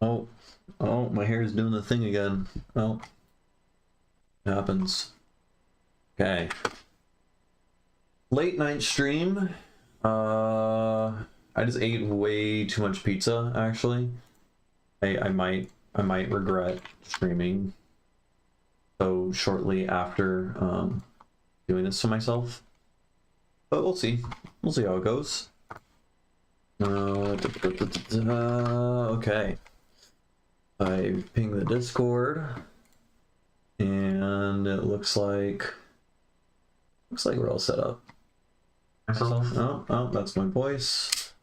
Oh, oh, my hair's doing the thing again. Oh, it happens. Okay. Late night stream. I just ate way too much pizza, actually. I might regret streaming so shortly after doing this to myself. But we'll see. We'll see how it goes. Okay. I ping the Discord, and it looks like we're all set up. Oh, that's my voice.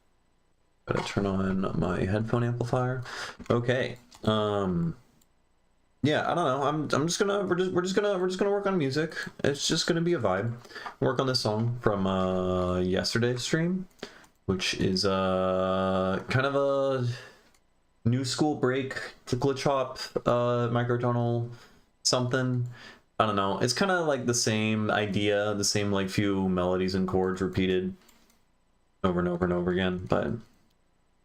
Gotta turn on my headphone amplifier. Okay. Yeah, I don't know. I'm just gonna we're just gonna work on music. It's just gonna be a vibe. Work on this song from yesterday's stream, which is kind of a new school break to glitch hop microtonal something. I don't know. It's kind of like the same idea, the same like few melodies and chords repeated over and over and over again, but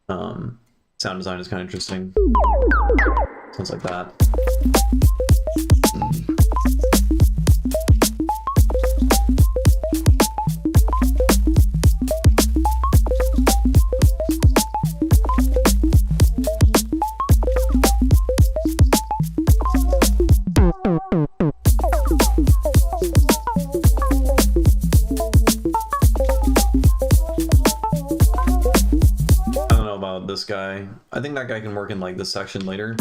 sound design is kind of interesting. Sounds like that. This guy. I think that guy can work in like this section later.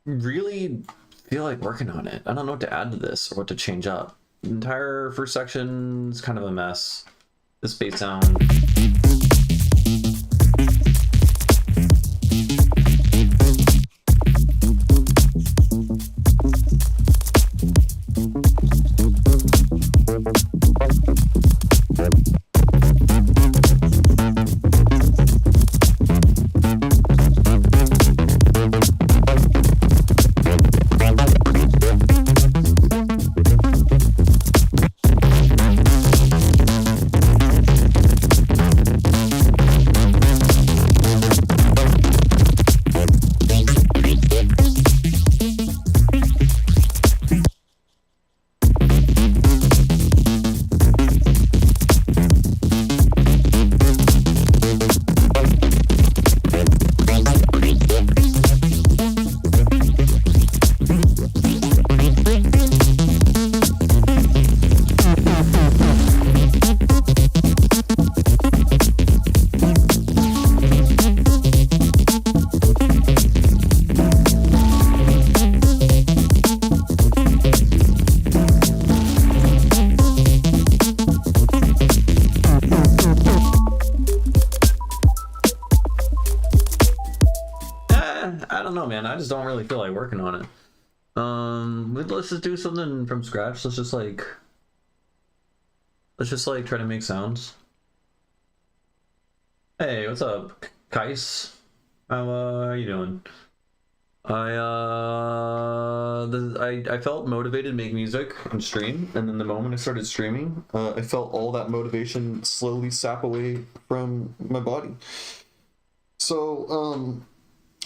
Really feel like working on it. I don't know what to add to this or what to change up. The entire first section is kind of a mess. This bass sound. I don't know, man. I just don't really feel like working on it. Let's just do something from scratch. Let's just like try to make sounds. Hey, what's up, Kais? How you doing? I felt motivated to make music and stream, and then the moment I started streaming, I felt all that motivation slowly sap away from my body. So,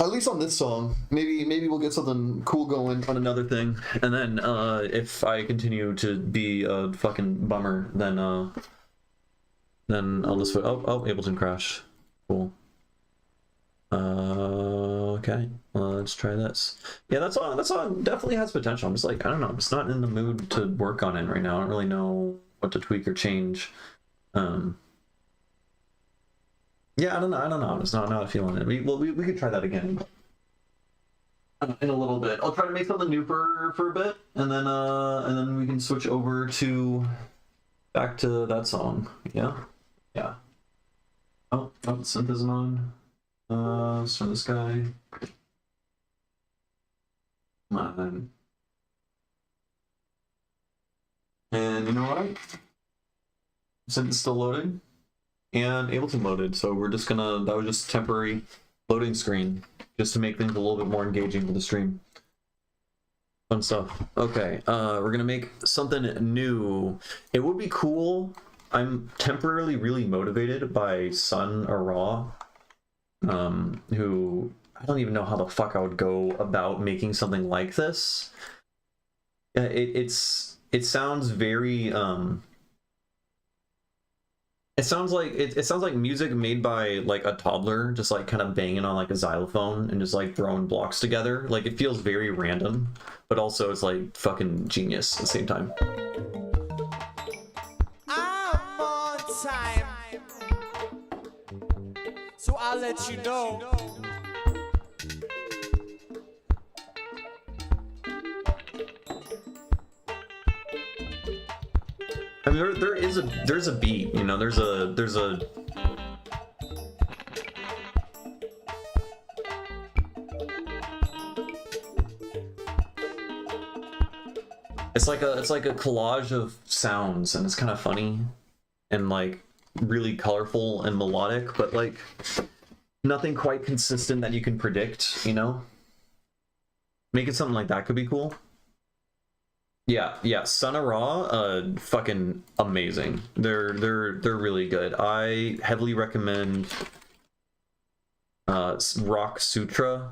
at least on this song, maybe we'll get something cool going on another thing, and then if I continue to be a fucking bummer, then I'll just oh, Ableton crash, cool. Okay, let's try this. Yeah, that song definitely has potential. I'm just like, I don't know, I'm just not in the mood to work on it right now. I don't really know what to tweak or change. Yeah, I don't know. I'm just not feeling it. We could try that again in a little bit. I'll try to make something new for a bit, and then we can switch over to back to that song. Yeah. Oh, the synth isn't on. Let's turn this guy. Come on. And you know what? Synth is still loading. And Ableton loaded, so we're just gonna, that was just a temporary loading screen, just to make things a little bit more engaging for the stream. Fun stuff. Okay, we're gonna make something new. It would be cool. I'm temporarily really motivated by Sun Ara, who, I don't even know how the fuck I would go about making something like this. It sounds very, it sounds like music made by like a toddler, just like kind of banging on like a xylophone and just like throwing blocks together. Like it feels very random, but also it's like fucking genius at the same time. I'm on time, so I'll let you know. I mean, there's a beat, you know. There's a it's like a collage of sounds, and it's kind of funny and like really colorful and melodic, but like nothing quite consistent that you can predict, you know. Making something like that could be cool. Yeah, Sun Ra, fucking amazing. They're really good. I heavily recommend Rock Sutra.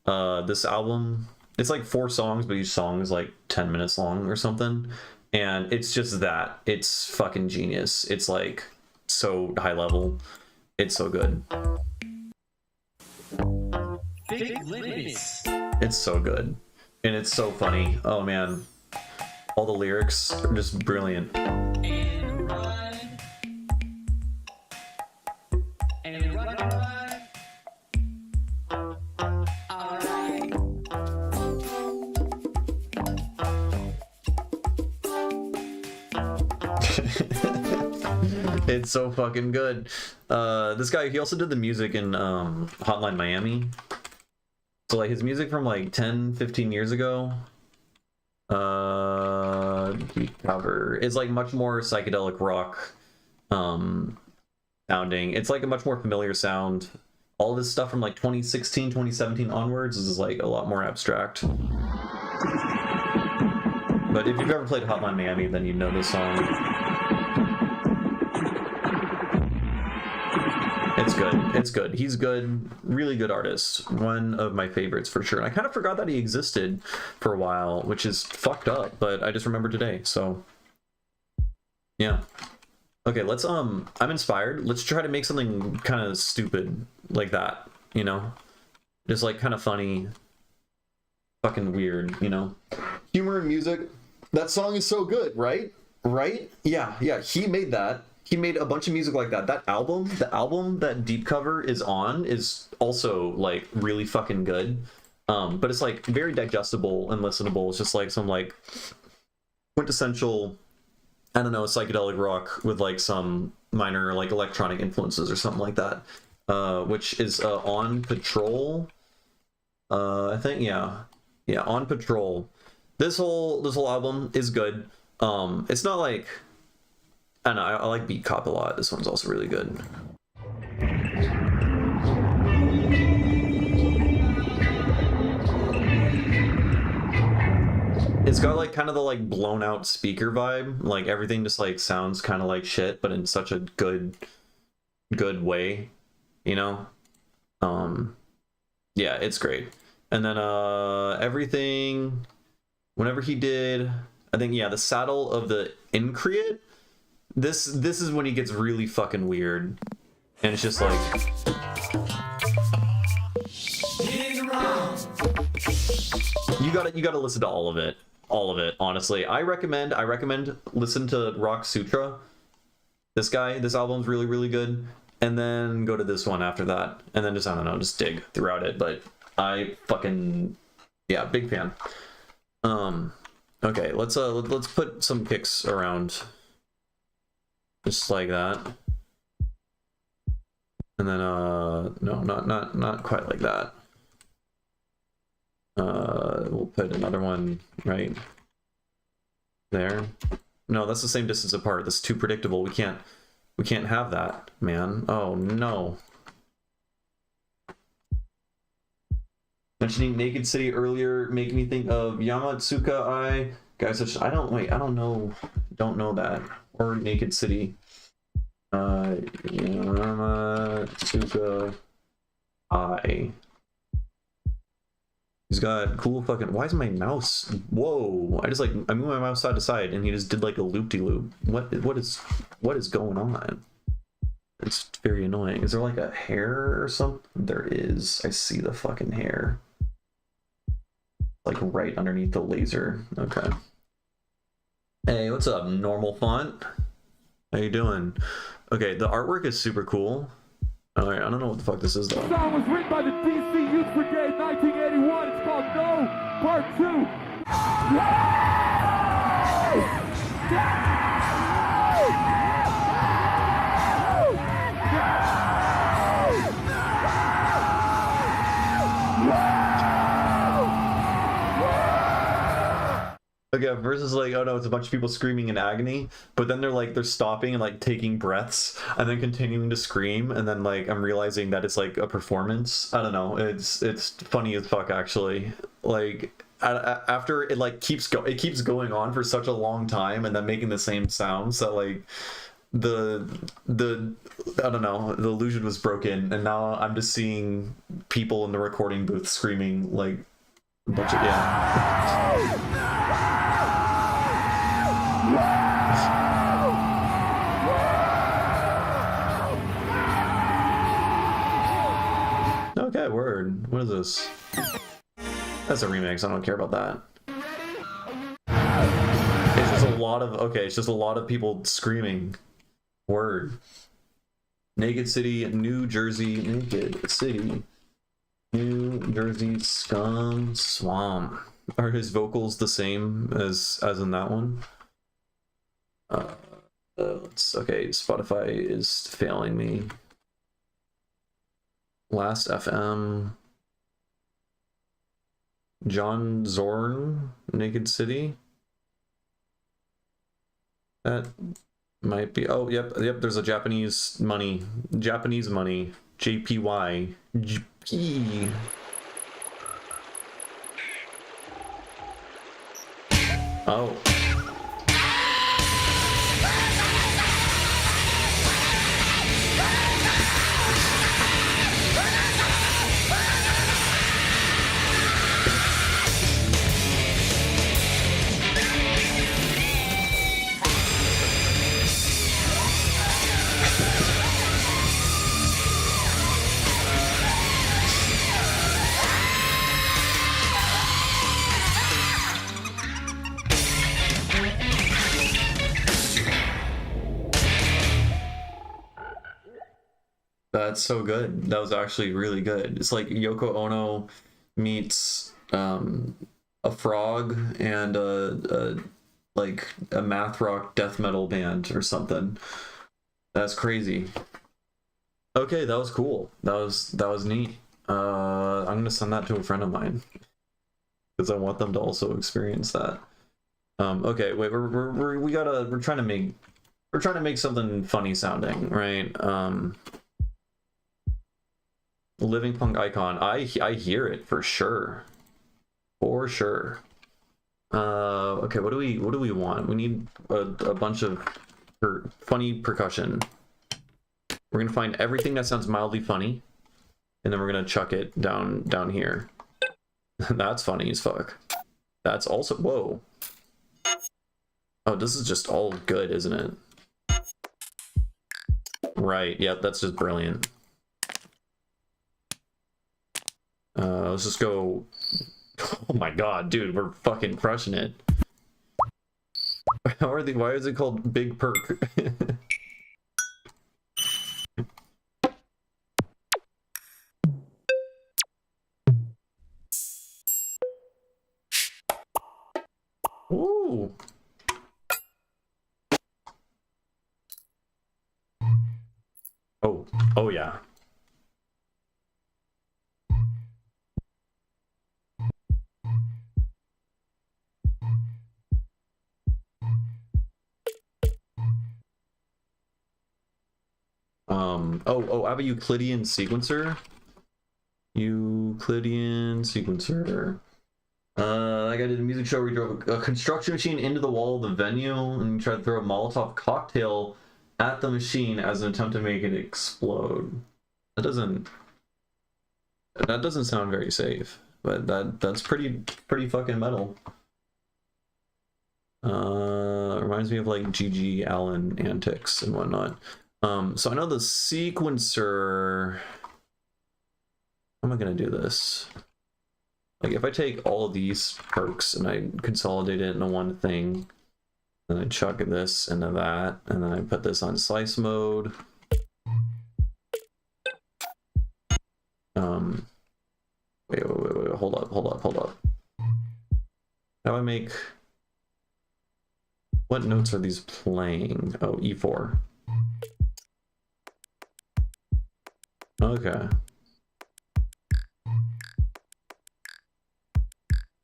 This album, it's like 4 songs, but each song is like 10 minutes long or something. And it's just that. It's fucking genius. It's like so high level. It's so good. It's so good. And it's so funny. Oh man. All the lyrics are just brilliant. And run. And run, run. All right. It's so fucking good. This guy, he also did the music in Hotline Miami. So like his music from like 10-15 years ago, deep cover is like much more psychedelic rock sounding. It's like a much more familiar sound. All this stuff from like 2016, 2017 onwards is like a lot more abstract. But if you've ever played Hotline Miami, then you know this song. It's good. He's good, really good artist. One of my favorites for sure. And I kind of forgot that he existed for a while, which is fucked up, but I just remembered today, so yeah. Okay, let's I'm inspired. Let's try to make something kind of stupid like that, you know? Just like kind of funny, fucking weird, you know? Humor and music. That song is so good, right? Right? Yeah, he made that. He made a bunch of music like that. The album that Deep Cover is on is also like really fucking good. But it's like very digestible and listenable. It's just like some like quintessential, I don't know, psychedelic rock with like some minor like electronic influences or something like that. Which is On Patrol. I think yeah, On Patrol. This whole album is good. It's not like, I don't know, I like Beat Cop a lot. This one's also really good. It's got like kind of the like blown out speaker vibe. Like everything just like sounds kind of like shit, but in such a good way, you know? Yeah, it's great. And then everything whenever he did, I think, yeah, the Saddle of the Increate, this is when he gets really fucking weird. And it's just like, you gotta listen to all of it. All of it, honestly. I recommend listen to Rock Sutra. This album's really, really good. And then go to this one after that. And then just, I don't know, just dig throughout it. But I fucking, yeah, big fan. Okay, let's put some kicks around. Just like that. And then no, not quite like that. We'll put another one right there. No, that's the same distance apart. That's too predictable. We can't have that, man. Oh no. Mentioning Naked City earlier make me think of Yamatsuka Ai. Guys, don't know that. Or Naked City. Yamatsuka Ai. He's got cool fucking, why is my mouse, whoa, I moved my mouse side to side and he just did like a loop-de-loop. What is going on? It's very annoying. Is there like a hair or something? There is. I see the fucking hair. Like right underneath the laser. Okay. Hey, what's up, normal font? How you doing? Okay, the artwork is super cool. Alright, I don't know what the fuck this is though. The song was written by the DC Youth Brigade 1981. It's called No Part 2. Okay, versus like, oh no, it's a bunch of people screaming in agony, but then they're stopping and like taking breaths and then continuing to scream, and then like I'm realizing that it's like a performance. I don't know, it's funny as fuck actually. Like after it like keeps going on for such a long time and then making the same sounds that like the I don't know, the illusion was broken, and now I'm just seeing people in the recording booth screaming like a bunch of, yeah. Okay, word. What is this? That's a remix. I don't care about that. It's just a lot of, okay, it's just a lot of people screaming. Word. Naked City, New Jersey, Naked City, New Jersey, Scum Swamp. Are his vocals the same as in that one? Okay, Spotify is failing me. Last FM. John Zorn, Naked City. That might be. Oh, yep. There's a Japanese money. JPY. GP. Oh. That's so good. That was actually really good. It's like Yoko Ono meets a frog and like a math rock death metal band or something. That's crazy. Okay, that was cool. That was neat. I'm gonna send that to a friend of mine because I want them to also experience that. Okay, wait, we're trying to make something funny sounding, right? Living punk icon. I hear it for sure. For sure. Okay, what do we want? We need a bunch of funny percussion. We're gonna find everything that sounds mildly funny, and then we're gonna chuck it down here. That's funny as fuck. That's also, whoa. Oh, this is just all good, isn't it? Right, yep, that's just brilliant. Let's just go. Oh my god, dude, we're fucking crushing it. Why is it called Big Perk? Ooh. Oh yeah. I have a Euclidean sequencer. Euclidean sequencer. Like I did a music show where we drove a construction machine into the wall of the venue and tried to throw a Molotov cocktail at the machine as an attempt to make it explode. That doesn't sound very safe, but that's pretty fucking metal. Reminds me of like G.G. Allen antics and whatnot. So I know the sequencer. How am I gonna do this? Like if I take all of these perks and I consolidate it into one thing, then I chuck this into that, and then I put this on slice mode. Wait, hold up. How do I make... What notes are these playing? Oh, E4. Okay.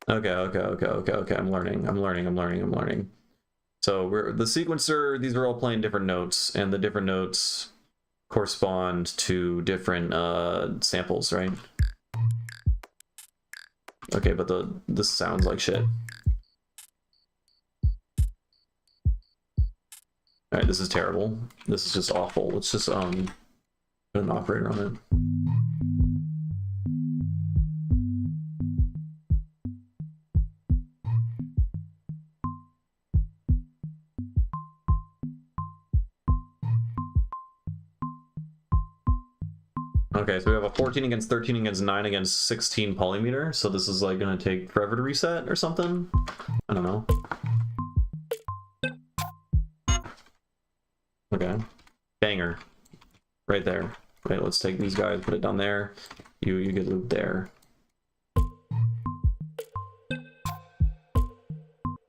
Okay. I'm learning. So the sequencer, these are all playing different notes, and the different notes correspond to different samples, right? Okay, but this sounds like shit. Alright, this is terrible. This is just awful. Let's just put an operator on it. Okay, so we have a 14 against 13 against 9 against 16 polymeter, so this is like gonna take forever to reset or something? I don't know. Okay. Banger. Right there. Right, let's take these guys, put it down there. You get looped there.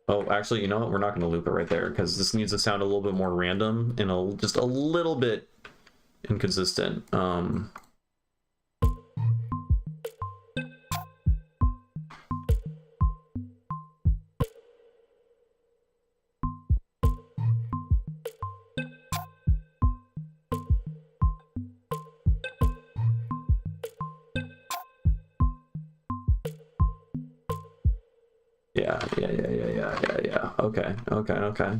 Oh, actually, you know what? We're not gonna loop it right there, because this needs to sound a little bit more random and just a little bit inconsistent. Yeah. Okay. Okay.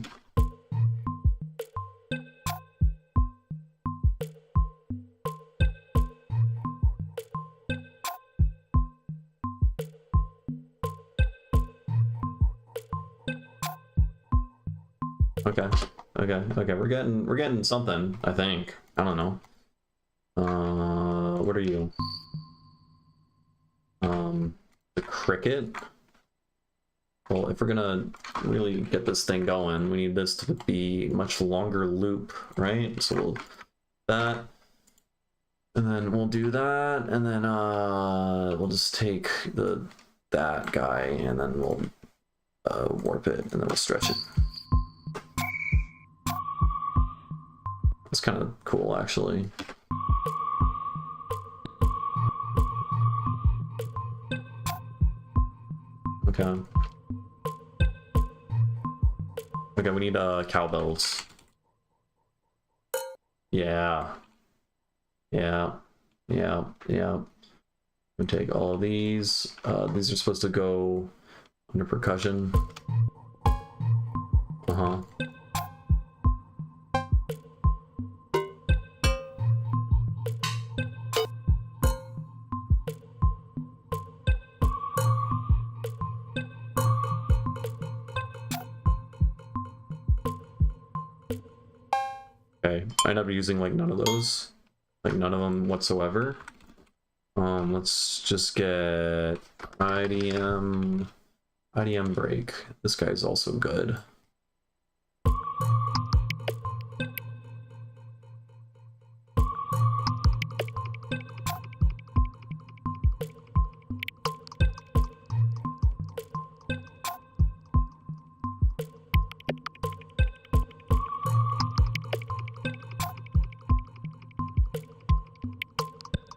We're getting something, I think. I don't know. What are you? The cricket? Well, if we're gonna really get this thing going, we need this to be a much longer loop, right? So we'll that, and then we'll do that, and then we'll just take that guy, and then we'll warp it, and then we'll stretch it. It's kind of cool, actually. Okay. Okay, we need cowbells. Yeah. Yeah. Yeah. Yeah. We take all of these. These are supposed to go under percussion. Uh-huh. Okay, I end up using like none of those. Like none of them whatsoever. Let's just get IDM break. This guy's also good.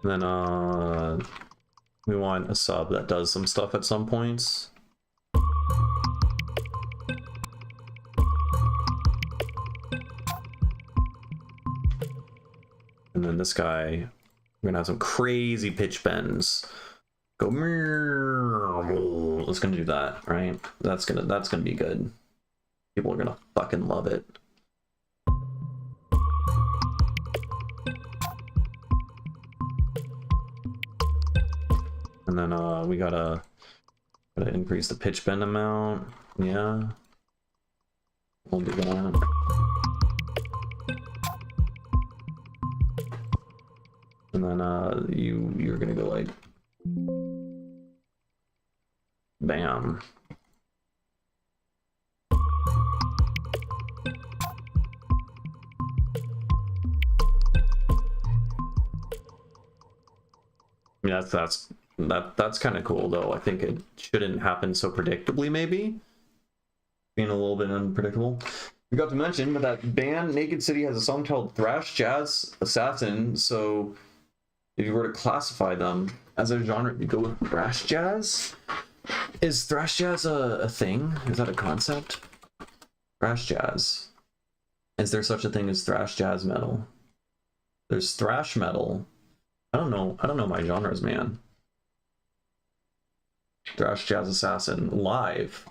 And then we want a sub that does some stuff at some points. And then this guy, we're gonna have some crazy pitch bends. Go, it's gonna do that, right? That's gonna be good. People are gonna fucking love it. And then we gotta increase the pitch bend amount. Yeah, we'll do that. And then you're gonna go like bam. I mean, that's kind of cool though. I think it shouldn't happen so predictably, maybe being a little bit unpredictable. We got to mention, but that band Naked City has a song called Thrash Jazz Assassin. So if you were to classify them as a genre, you go with thrash jazz. Is thrash jazz a thing? Is that a concept? Thrash jazz. Is there such a thing as thrash jazz metal? There's thrash metal. I don't know my genres, man. Thrash Jazz Assassin live.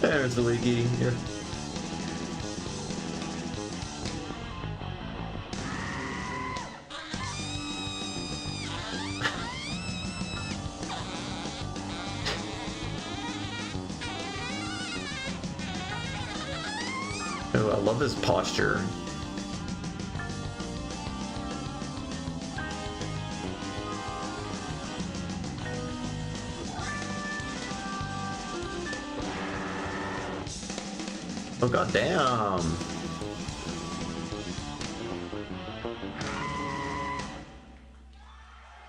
There's the wiki here. Oh, I love his posture. Oh, goddamn.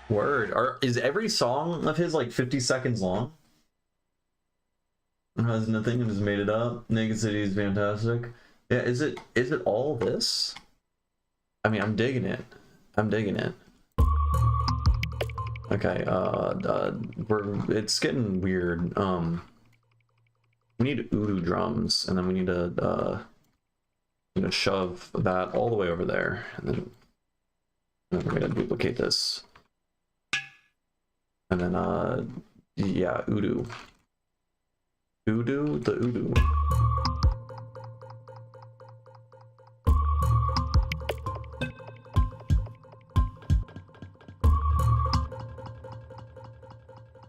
Word. Is every song of his like 50 seconds long? Has nothing and just made it up. Naked City is fantastic. Yeah, is it all this? I mean, I'm digging it. I'm digging it. Okay, it's getting weird. We need Udu drums, and then we need to shove that all the way over there, and then we're gonna duplicate this, and then yeah, Udu, the Udu.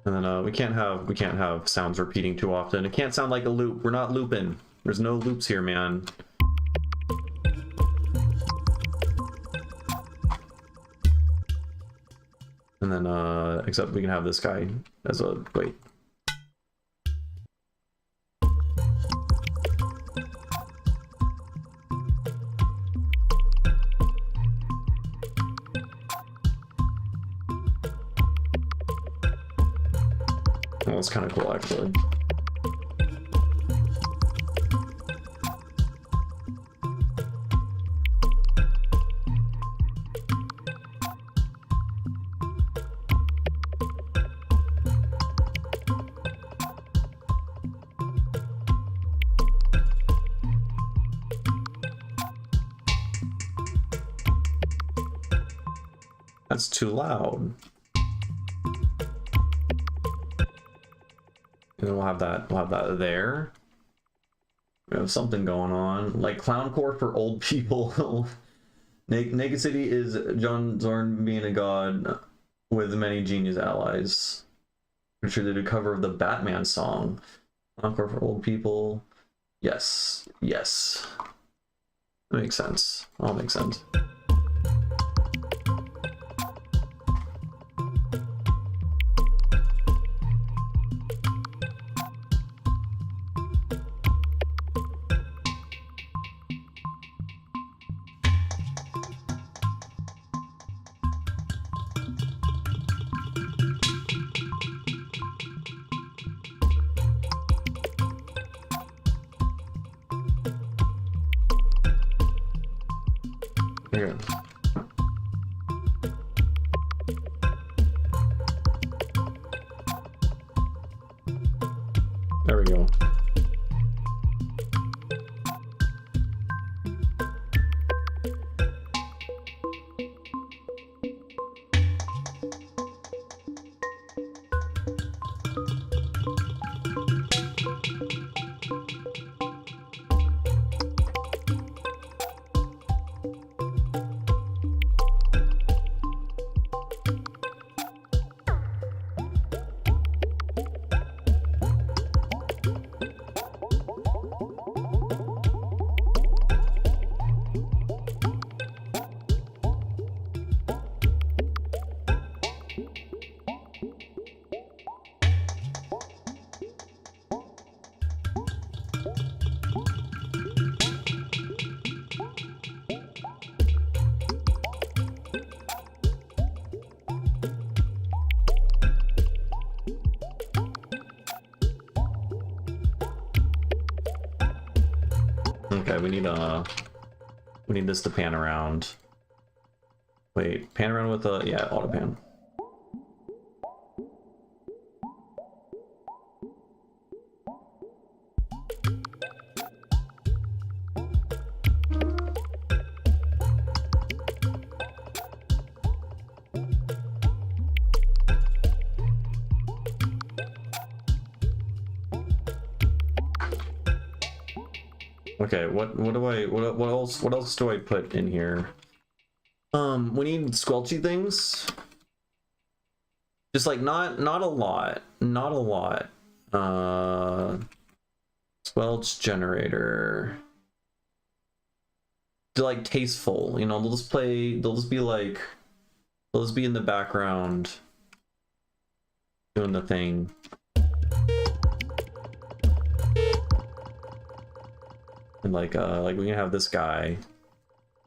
And then we can't have sounds repeating too often. It can't sound like a loop. We're not looping. There's no loops here, man. And then except we can have this guy as a wait. Well, it's kind of cool, actually. That's too loud. And then we'll have that there. We have something going on. Like clowncore for old people. Naked City is John Zorn being a god with many genius allies. Pretty sure they did a cover of the Batman song. Clowncore for old people. Yes. Yes. That makes sense. All makes sense. Here. There we go. Okay, we need this to pan around. Wait, pan around with a yeah, auto pan. Okay, what else do I put in here? We need squelchy things. Just like not a lot. Squelch generator. To like tasteful, you know, they'll just be in the background doing the thing. And like we can have this guy,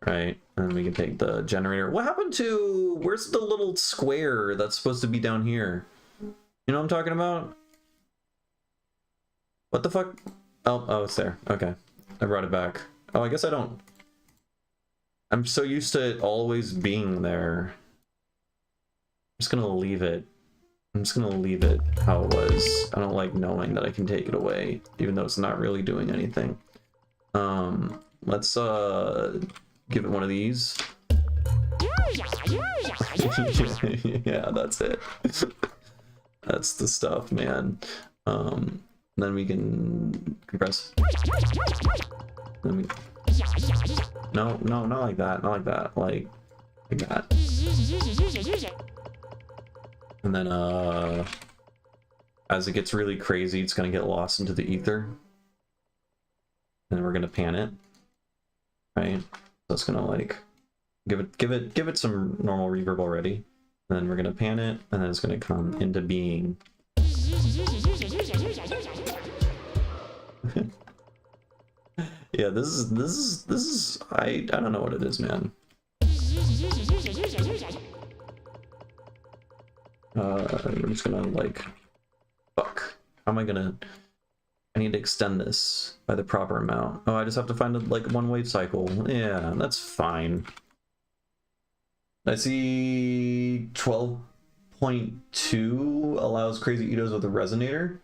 right? And we can take the generator. What happened to, where's the little square that's supposed to be down here? You know what I'm talking about? What the fuck? Oh, it's there. Okay. I brought it back. Oh, I guess I don't. I'm so used to it always being there. I'm just gonna leave it. I'm just gonna leave it how it was. I don't like knowing that I can take it away, even though it's not really doing anything. Let's give it one of these. Yeah, that's it. That's the stuff, man. Then we can compress. Then we... No, not like that. Not like that. Like that. And then as it gets really crazy, it's gonna get lost into the ether. And we're gonna pan it, right? So it's gonna like give it some normal reverb already. And then we're gonna pan it, and then it's gonna come into being. Yeah, this is I don't know what it is, man. We're just gonna like, fuck. How am I gonna? I need to extend this by the proper amount. Oh, I just have to find like one wave cycle. Yeah, that's fine. I see 12.2 allows crazy Itos with a resonator.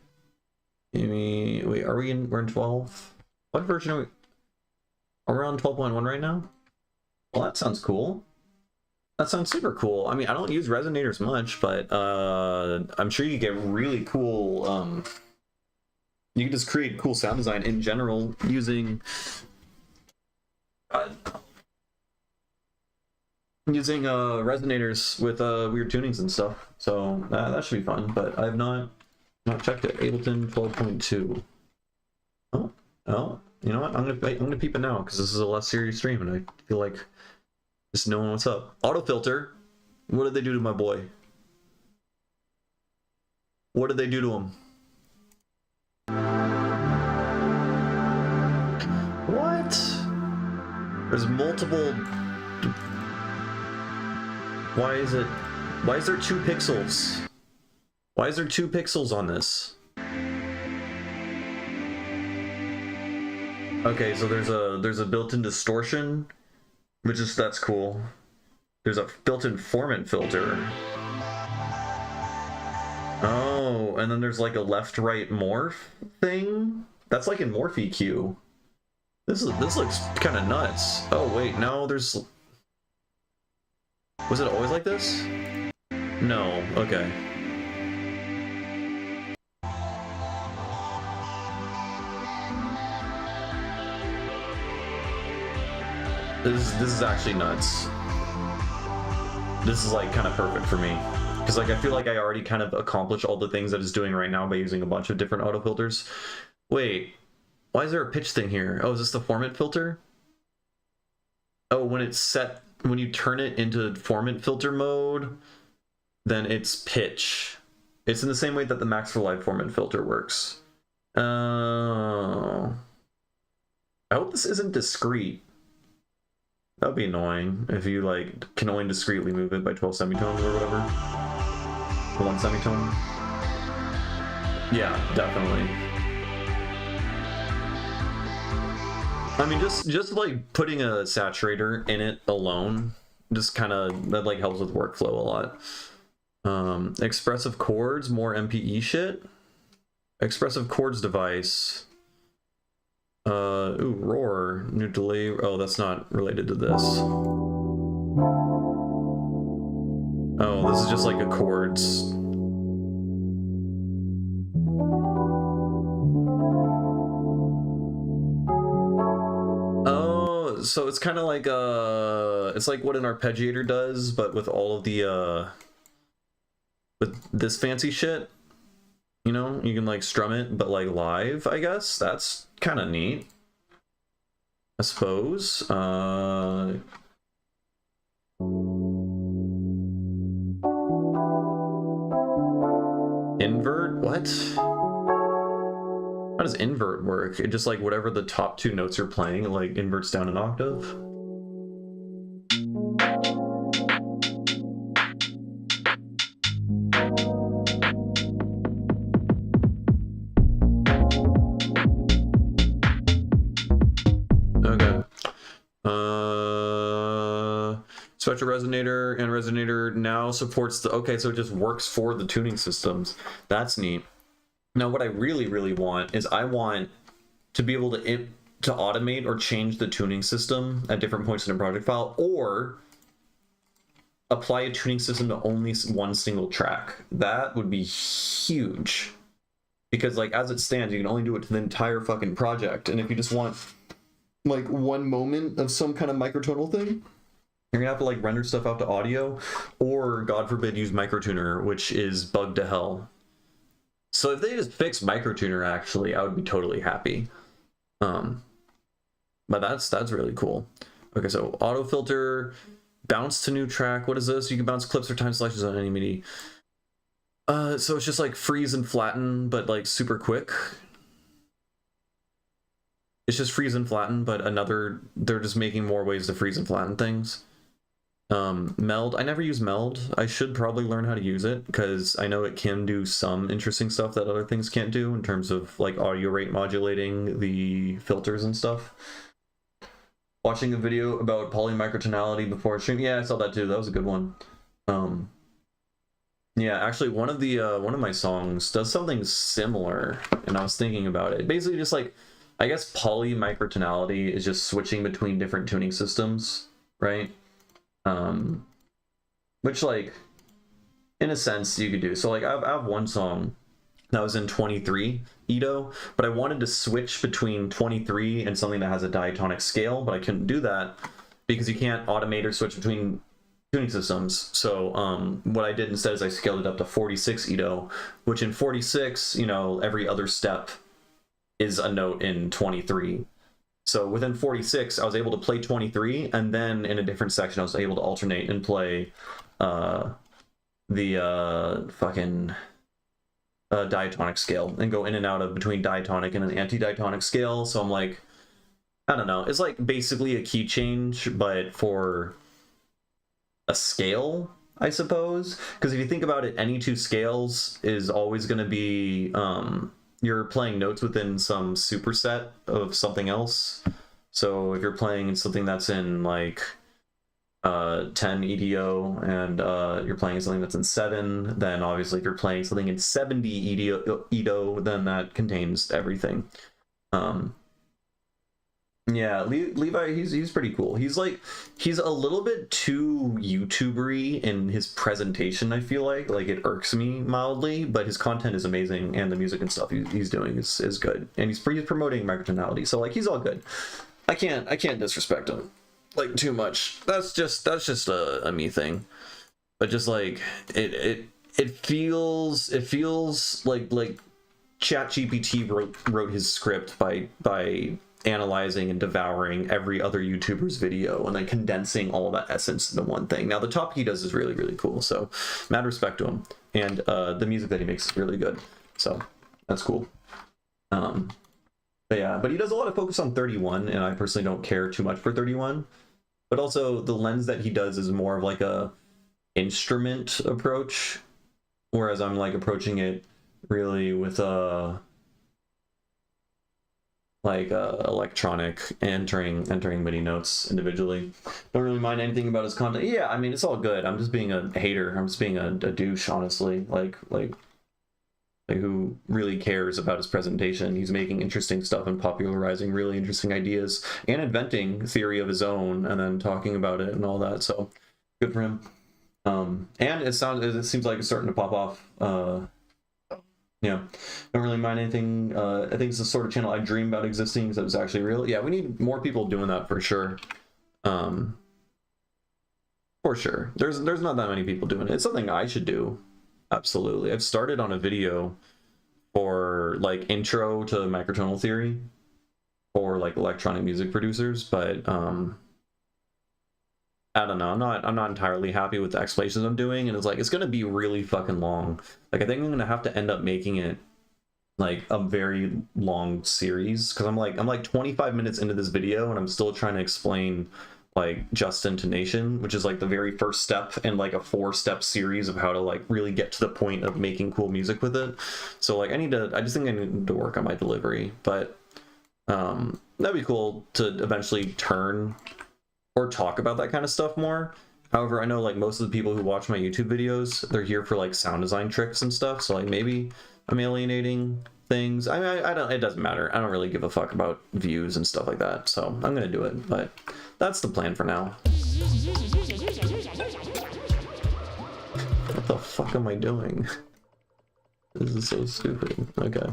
Wait, we're in 12? What version are we? Are we on 12.1 right now? Well, that sounds cool. That sounds super cool. I mean, I don't use resonators much, but I'm sure you get really cool. You can just create cool sound design in general using resonators with weird tunings and stuff. So that should be fun. But I have not checked it. Ableton 12.2. Oh, you know what? I'm gonna peep it now because this is a less serious stream, and I feel like just knowing what's up. Auto filter. What did they do to my boy? What did they do to him? What? There's multiple. Why is there 2 pixels? Why is there 2 pixels on this? Okay, so there's a built-in distortion, that's cool. There's a built-in formant filter. Oh, and then there's like a left-right morph thing. That's like in Morph EQ. This looks kind of nuts. Oh wait, no, there's. Was it always like this? No. Okay. This is actually nuts. This is like kind of perfect for me. Because like I feel like I already kind of accomplished all the things that it's doing right now by using a bunch of different auto filters. Wait, why is there a pitch thing here? Oh, is this the formant filter? Oh, when it's set, when you turn it into formant filter mode, then it's pitch. It's in the same way that the Max for Live formant filter works. Oh. I hope this isn't discrete. That would be annoying if you like can only discretely move it by 12 semitones or whatever. 1 semitone. Yeah, definitely. I mean, just like putting a saturator in it alone, just kind of that like helps with workflow a lot. Expressive chords, more MPE shit. Expressive chords device. Ooh, roar, new delay. Oh, that's not related to this. Oh, this is just like a chords. Oh, so it's kind of like it's like what an arpeggiator does, but with all of the with this fancy shit. You know, you can like strum it, but like live, I guess. That's kind of neat, I suppose. Invert? What? How does invert work? It just like whatever the top 2 notes are playing, it like inverts down an octave. Spectral resonator and resonator now supports the, okay, so it just works for the tuning systems. That's neat. Now what I really want is I want to be able to automate or change the tuning system at different points in a project file, or apply a tuning system to only one single track. That would be huge, because like as it stands, you can only do it to the entire fucking project. And if you just want like one moment of some kind of microtonal thing, you're gonna have to like render stuff out to audio, or God forbid use microtuner, which is bugged to hell. So if they just fix microtuner, actually, I would be totally happy. But that's really cool. Okay, so auto filter, bounce to new track. What is this? You can bounce clips or time slashes on any MIDI. So it's just like freeze and flatten, but like super quick. It's just freeze and flatten, but they're just making more ways to freeze and flatten things. Meld, I never use meld. I should probably learn how to use it, because I know it can do some interesting stuff that other things can't do in terms of like audio rate modulating the filters and stuff. Watching a video about polymicrotonality before stream. Yeah, I saw that too. That was a good one. Yeah, actually one of my songs does something similar, and I was thinking about it. Basically just like, I guess polymicrotonality is just switching between different tuning systems, right? which like in a sense you could do. So like I have one song that was in 23 Edo, but I wanted to switch between 23 and something that has a diatonic scale, but I couldn't do that because you can't automate or switch between tuning systems. So what I did instead is I scaled it up to 46 Edo, which in 46, you know, every other step is a note in 23. So within 46, I was able to play 23, and then in a different section, I was able to alternate and play fucking diatonic scale and go in and out of between diatonic and an anti-diatonic scale. So I'm like, I don't know. It's like basically a key change, but for a scale, I suppose. Because if you think about it, any two scales is always going to be you're playing notes within some superset of something else. So if you're playing something that's in like 10 EDO and you're playing something that's in 7, then obviously if you're playing something in 70 EDO, then that contains everything. Yeah, Levi, he's pretty cool. He's a little bit too YouTubery in his presentation, I feel like it irks me mildly, but his content is amazing and the music and stuff he's doing is good, and he's promoting microtonality, so like he's all good. I can't disrespect him like too much. That's just a me thing, but just like it feels like ChatGPT wrote his script by analyzing and devouring every other YouTuber's video and then condensing all that essence into one thing. Now the topic he does is really, really cool, so mad respect to him, and the music that he makes is really good, so that's cool. But yeah, but he does a lot of focus on 31, and I personally don't care too much for 31, but also the lens that he does is more of like a instrument approach, whereas I'm like approaching it really with electronic entering MIDI notes individually. Don't really mind anything about his content. Yeah, I mean, it's all good. I'm just being a hater. I'm just being a douche, honestly. Like who really cares about his presentation? He's making interesting stuff and popularizing really interesting ideas and inventing theory of his own and then talking about it and all that. So good for him. And it seems like it's starting to pop off. Yeah, don't really mind anything. I think it's the sort of channel I dream about existing because it was actually real. Yeah, we need more people doing that for sure. For sure. There's not that many people doing it. It's something I should do. Absolutely. I've started on a video for like intro to microtonal theory for like electronic music producers, but I don't know. I'm not entirely happy with the explanations I'm doing, and it's like it's gonna be really fucking long. Like I think I'm gonna have to end up making it like a very long series because I'm like 25 minutes into this video and I'm still trying to explain like just intonation, which is like the very first step in like a 4-step series of how to like really get to the point of making cool music with it. So like I just think I need to work on my delivery, but that'd be cool to eventually turn or talk about that kind of stuff more. However, I know like most of the people who watch my YouTube videos, they're here for like sound design tricks and stuff, so like maybe I'm alienating things. I mean, I don't, it doesn't matter. I don't really give a fuck about views and stuff like that, so I'm gonna do it, but that's the plan for now. What the fuck am I doing? This is so stupid. Okay.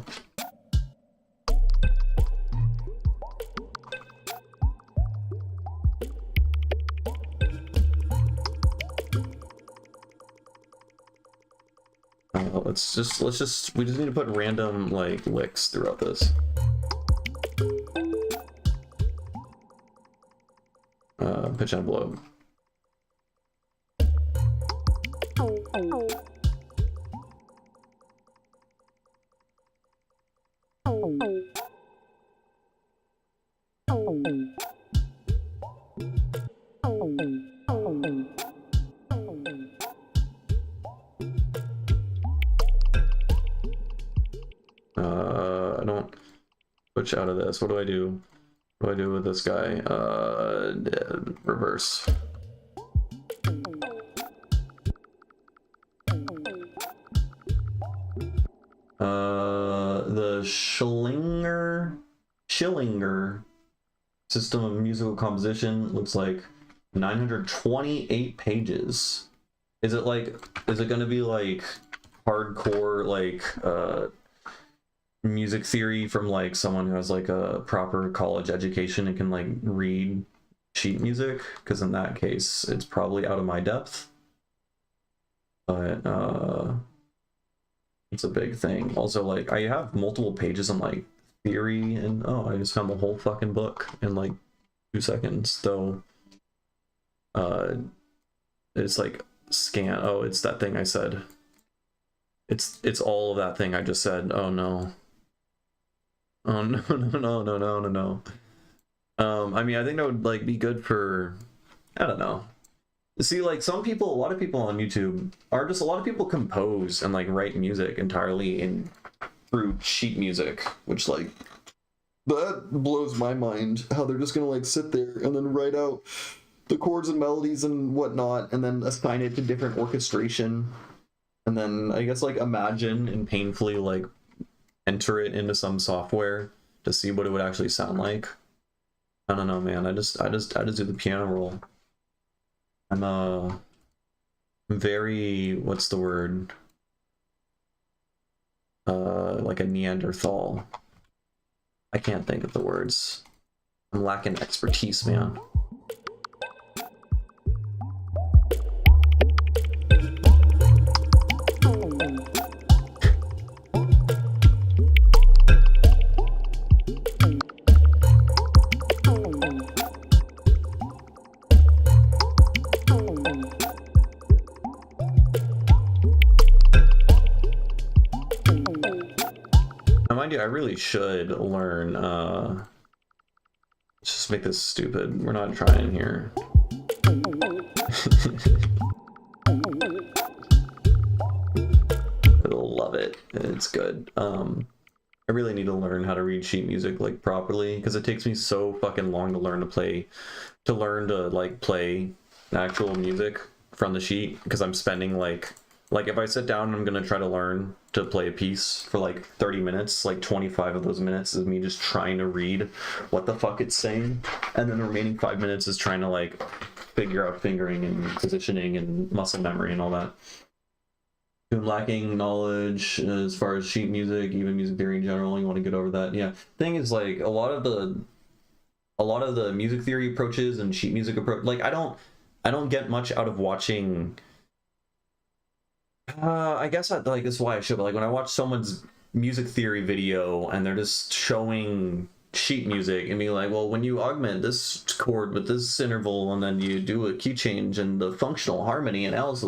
We just need to put random like licks throughout this. Pitch envelope. I don't switch out of this. What do I do? What do I do with this guy? Reverse. The Schillinger system of musical composition looks like 928 pages. Is it gonna be like hardcore like music theory from like someone who has like a proper college education and can like read sheet music? Because in that case, it's probably out of my depth. But it's a big thing. Also, like I have multiple pages on like theory, and oh, I just found the whole fucking book in like 2 seconds. Though, it's like scan. Oh, it's that thing I said. It's all of that thing I just said. Oh no. Oh no no no no no no no. I mean, I think that would like be good for, I don't know. See, like some people, a lot of people on YouTube are just, a lot of people compose and like write music entirely in through sheet music, which like that blows my mind. How they're just gonna like sit there and then write out the chords and melodies and whatnot, and then assign it to different orchestration, and then I guess like imagine and painfully like enter it into some software to see what it would actually sound like. I don't know, man. I just do the piano roll. I'm very, what's the word? Like a Neanderthal. I can't think of the words. I'm lacking expertise, man. Mind you, I really should learn, let's just make this stupid. We're not trying here. It'll love it. It's good. I really need to learn how to read sheet music like properly, because it takes me so fucking long to learn to play, like play actual music from the sheet, because I'm spending like if I sit down and I'm gonna try to learn to play a piece for like 30 minutes, like 25 of those minutes is me just trying to read what the fuck it's saying, and then the remaining 5 minutes is trying to like figure out fingering and positioning and muscle memory and all that. I'm lacking knowledge as far as sheet music, even music theory in general. You want to get over that. Yeah, thing is, like a lot of the music theory approaches and sheet music approach, like I don't get much out of watching. I guess like this is why I should, but like when I watch someone's music theory video and they're just showing sheet music and being like, well, when you augment this chord with this interval and then you do a key change and the functional harmony and else,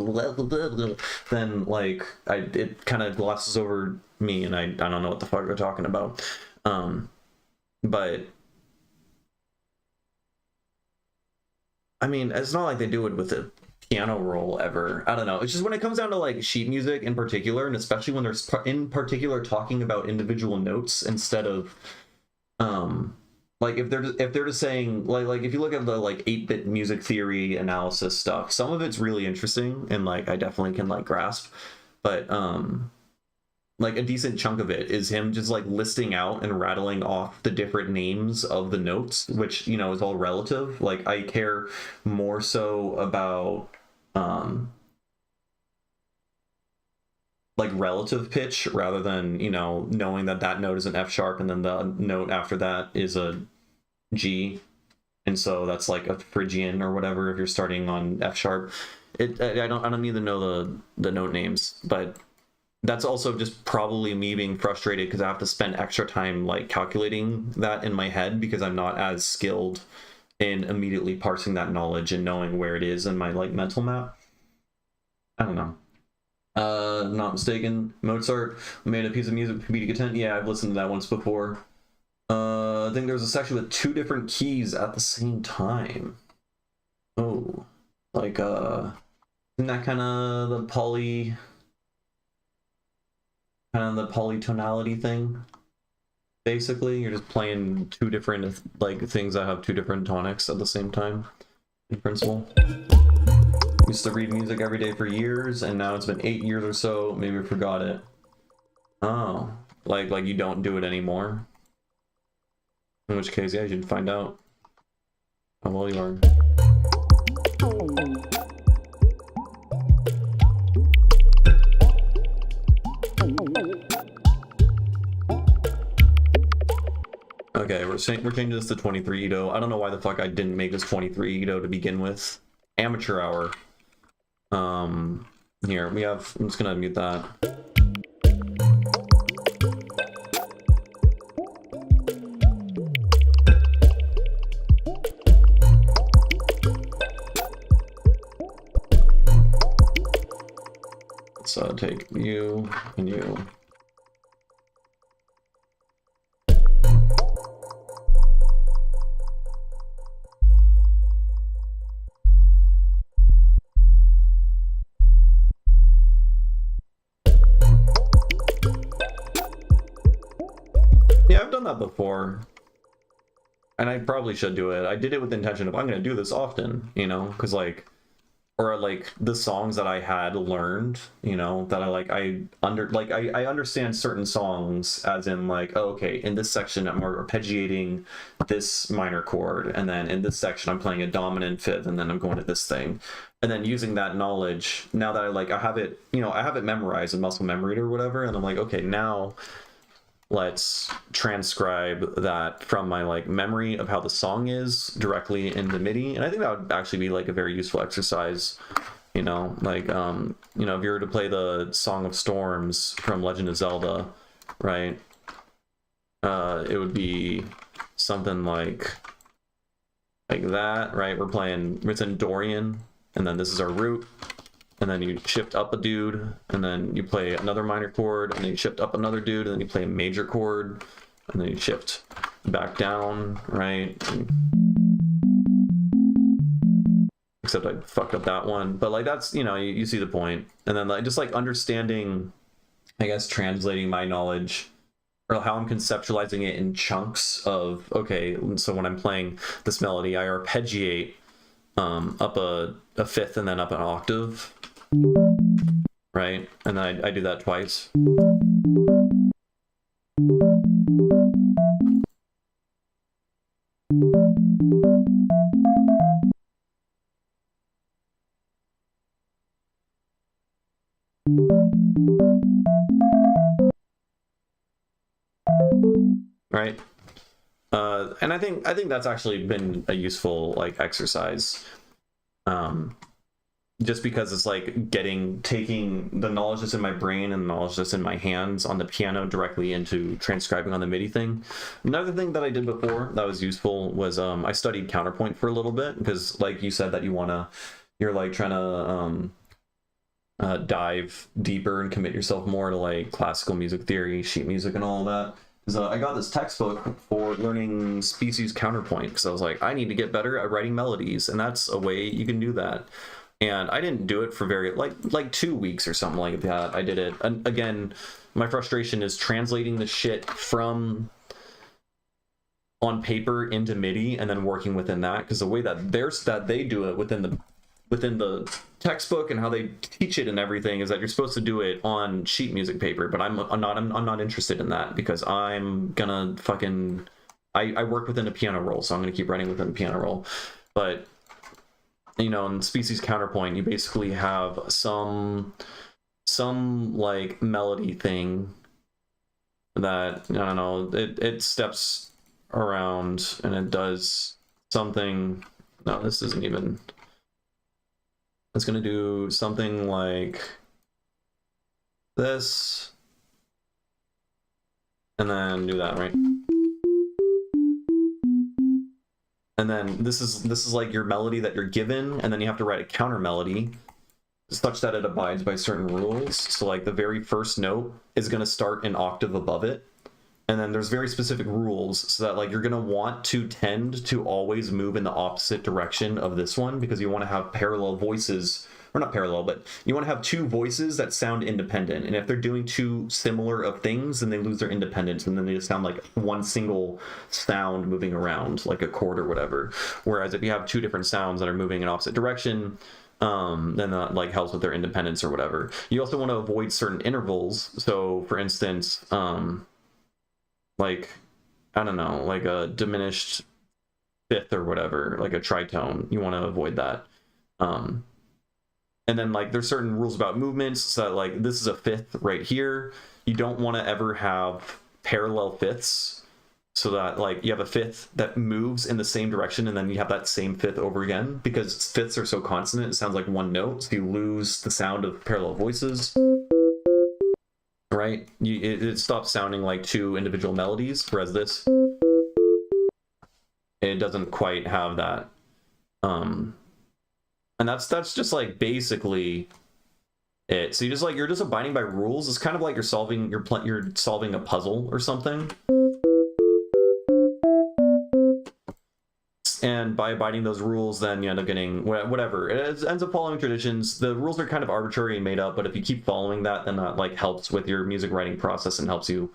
then like it kind of glosses over me and I don't know what the fuck they're talking about. But I mean, it's not like they do it with a piano roll ever. I don't know. It's just when it comes down to like sheet music in particular, and especially when they're in particular talking about individual notes instead of like if they're just saying like if you look at the like 8-bit music theory analysis stuff, some of it's really interesting and like I definitely can like grasp, but like a decent chunk of it is him just like listing out and rattling off the different names of the notes, which, you know, is all relative. Like I care more so about like relative pitch rather than, you know, knowing that that note is an F sharp and then the note after that is a G, and so that's like a Phrygian or whatever if you're starting on F sharp. I don't need to know the note names, but that's also just probably me being frustrated because I have to spend extra time like calculating that in my head because I'm not as skilled in immediately parsing that knowledge and knowing where it is in my like mental map. I don't know. Not mistaken, Mozart made a piece of music for comedic intent. Yeah, I've listened to that once before. I think there's a section with 2 different keys at the same time. Oh, like isn't that kind of the polytonality thing? Basically, you're just playing 2 different like things that have 2 different tonics at the same time. In principle. Used to read music every day for years, and now it's been 8 years or so. Maybe I forgot it. Oh, like you don't do it anymore. In which case, yeah, you should find out how well you are. Okay, we're changing this to 23 Ito. I don't know why the fuck I didn't make this 23 Ito to begin with. Amateur hour. Here we have. I'm just gonna mute that. Let's take you and you. Yeah, I've done that before. And I probably should do it. I did it with the intention of I'm going to do this often, you know, because like, or like the songs that I had learned, you know, that I understand certain songs as in like, oh, okay, in this section I'm arpeggiating this minor chord, and then in this section I'm playing a dominant fifth, and then I'm going to this thing. And then using that knowledge, now that I have it, you know, I have it memorized in muscle memory or whatever, and I'm like, okay, now let's transcribe that from my like memory of how the song is directly into MIDI. And I think that would actually be like a very useful exercise, you know, like you know, if you were to play the Song of Storms from Legend of Zelda, right, it would be something like that, right? We're playing, it's in Dorian, and then this is our root, and then you shift up a dude, and then you play another minor chord, and then you shift up another dude, and then you play a major chord, and then you shift back down, right? Except I fucked up that one, but like that's, you know, you see the point. And then like just like understanding, I guess, translating my knowledge or how I'm conceptualizing it in chunks of, okay, so when I'm playing this melody, I arpeggiate up a fifth and then up an octave, right? And then I do that twice. Right. And I think that's actually been a useful like exercise. Just because it's like taking the knowledge that's in my brain and the knowledge that's in my hands on the piano directly into transcribing on the MIDI thing. Another thing that I did before that was useful was I studied counterpoint for a little bit, because like you said that you're like trying to dive deeper and commit yourself more to like classical music theory, sheet music, and all of that. So I got this textbook for learning species counterpoint, because I was like, I need to get better at writing melodies, and that's a way you can do that. And I didn't do it for like 2 weeks or something like that. I did it, and again, my frustration is translating the shit from on paper into MIDI and then working within that, because the way that they do it within the textbook and how they teach it and everything is that you're supposed to do it on sheet music paper, but I'm not interested in that, because I'm gonna fucking I work within a piano roll, so I'm gonna keep writing within a piano roll. But you know, in species counterpoint, you basically have some like melody thing that, I don't know, it steps around and it does something. No, this isn't even. It's gonna do something like this, and then do that, right? And then this is like your melody that you're given, and then you have to write a counter melody such that it abides by certain rules. So like the very first note is gonna start an octave above it, and then there's very specific rules so that like you're gonna want to tend to always move in the opposite direction of this one, because you want to have parallel voices, or not parallel, but you want to have two voices that sound independent. And if they're doing two similar of things, then they lose their independence, and then they just sound like one single sound moving around, like a chord or whatever. Whereas if you have two different sounds that are moving in opposite direction, then that like helps with their independence or whatever. You also want to avoid certain intervals. So for instance, like, I don't know, like a diminished fifth or whatever, like a tritone, you want to avoid that. And then like there's certain rules about movements, so that, like this is a fifth right here. You don't want to ever have parallel fifths. so that like you have a fifth that moves in the same direction, and then you have that same fifth over again, because fifths are so consonant, it sounds like one note, so you lose the sound of parallel voices, right? It stops sounding like two individual melodies, whereas this, it doesn't quite have that. And that's just like basically it. So you're just abiding by rules. It's kind of like you're solving a puzzle or something. And by abiding those rules, then you end up getting whatever. It ends up following traditions. The rules are kind of arbitrary and made up, but if you keep following that, then that like helps with your music writing process and helps you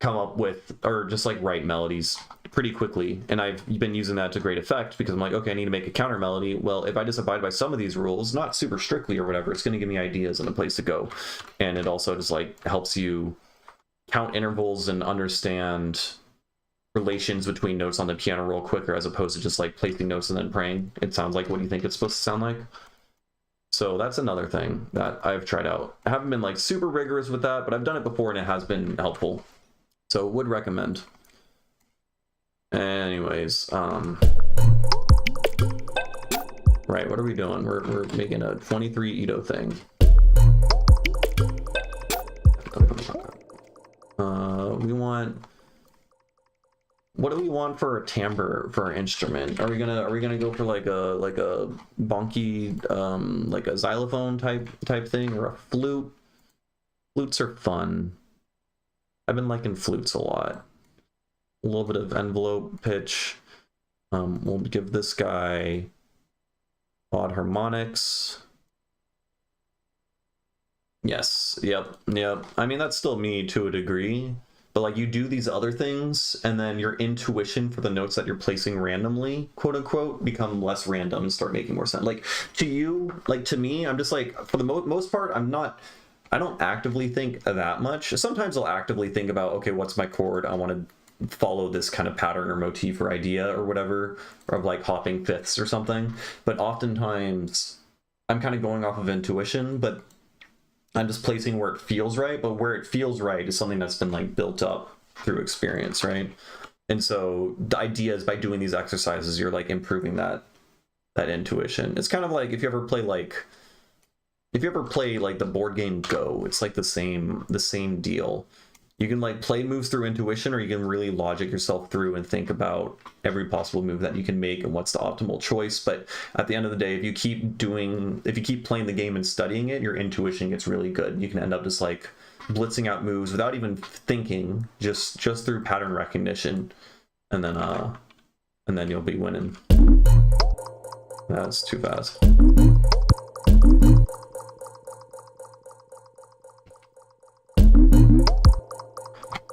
come up with, or just like write melodies pretty quickly. And I've been using that to great effect, because I'm like, okay, I need to make a counter melody. Well, if I just abide by some of these rules, not super strictly or whatever, it's going to give me ideas and a place to go. And it also just like helps you count intervals and understand relations between notes on the piano roll quicker, as opposed to just like placing notes and then praying. It sounds like what you think it's supposed to sound like. So that's another thing that I've tried out. I haven't been like super rigorous with that, but I've done it before and it has been helpful. So would recommend. Anyways, right, what are we doing? We're making a 23 Ito thing. What do we want for a timbre for our instrument? Are we gonna go for like a bonky like a xylophone type thing, or a flute? Flutes are fun. I've been liking flutes a lot. A little bit of envelope pitch. We'll give this guy odd harmonics. Yes, yep. I mean, that's still me to a degree, but like you do these other things, and then your intuition for the notes that you're placing randomly, quote unquote, become less random and start making more sense. Like to you, like to me, I'm just like, for the most part, I don't actively think that much. Sometimes I'll actively think about, okay, what's my chord? I want to follow this kind of pattern or motif or idea or whatever, or of like hopping fifths or something. But oftentimes I'm kind of going off of intuition, but I'm just placing where it feels right. But where it feels right is something that's been like built up through experience, right? And so the idea is by doing these exercises, you're like improving that intuition. It's kind of like if you ever play like the board game Go, it's like the same deal. You can like play moves through intuition, or you can really logic yourself through and think about every possible move that you can make and what's the optimal choice. But at the end of the day, if you keep playing the game and studying it, your intuition gets really good. You can end up just like blitzing out moves without even thinking, just through pattern recognition, and then you'll be winning. That's too fast.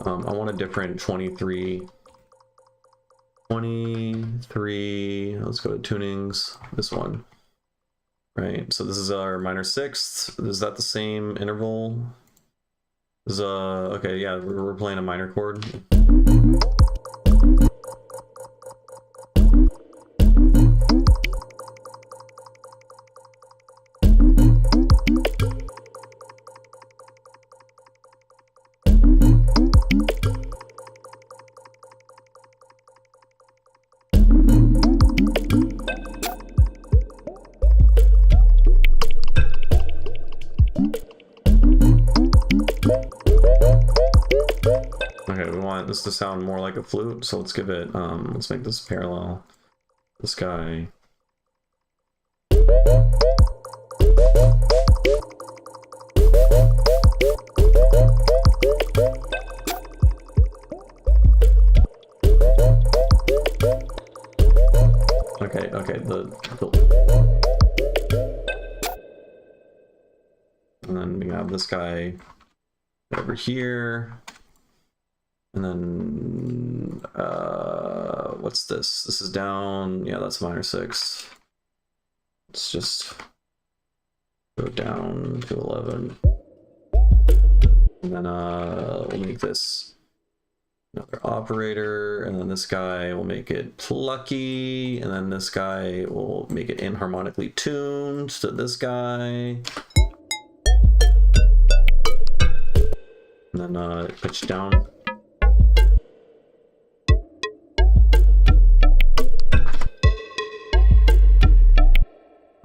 I want a different 23. Let's go to tunings. This one. Right, so this is our minor sixth. Is that the same interval? Okay, yeah, we're playing a minor chord. Okay, we want this to sound more like a flute, so let's give it, let's make this parallel. This guy. Okay, and then we have this guy over here. And then, what's this? This is down, yeah, that's minor six. Let's just go down to 11. And then, we'll make this another operator, and then this guy will make it plucky, and then this guy will make it inharmonically tuned to this guy. And then, pitch down.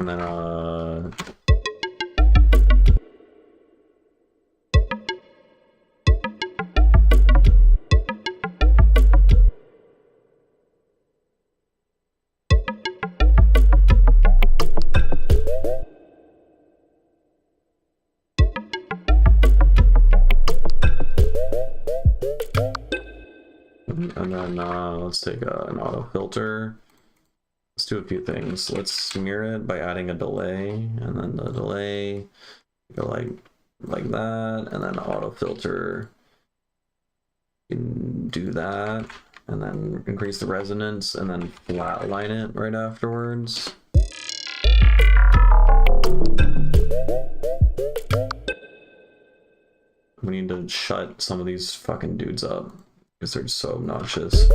And then let's take an auto filter. Let's do a few things. Let's smear it by adding a delay, and then the delay go like that, and then auto filter. You can do that, and then increase the resonance, and then flatline it right afterwards. We need to shut some of these fucking dudes up because they're so obnoxious.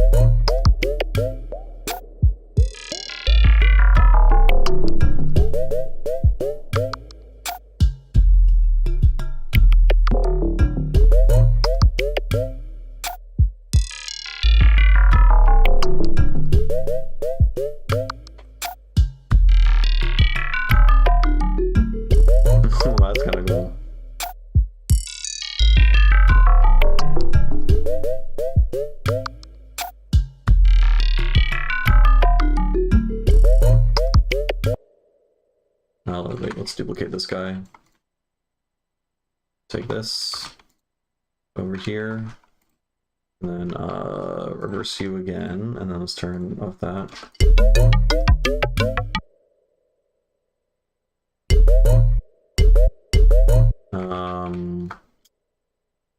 That's kind of cool. Wait, let's duplicate this guy. Take this over here, and then reverse you again, and then let's turn off that.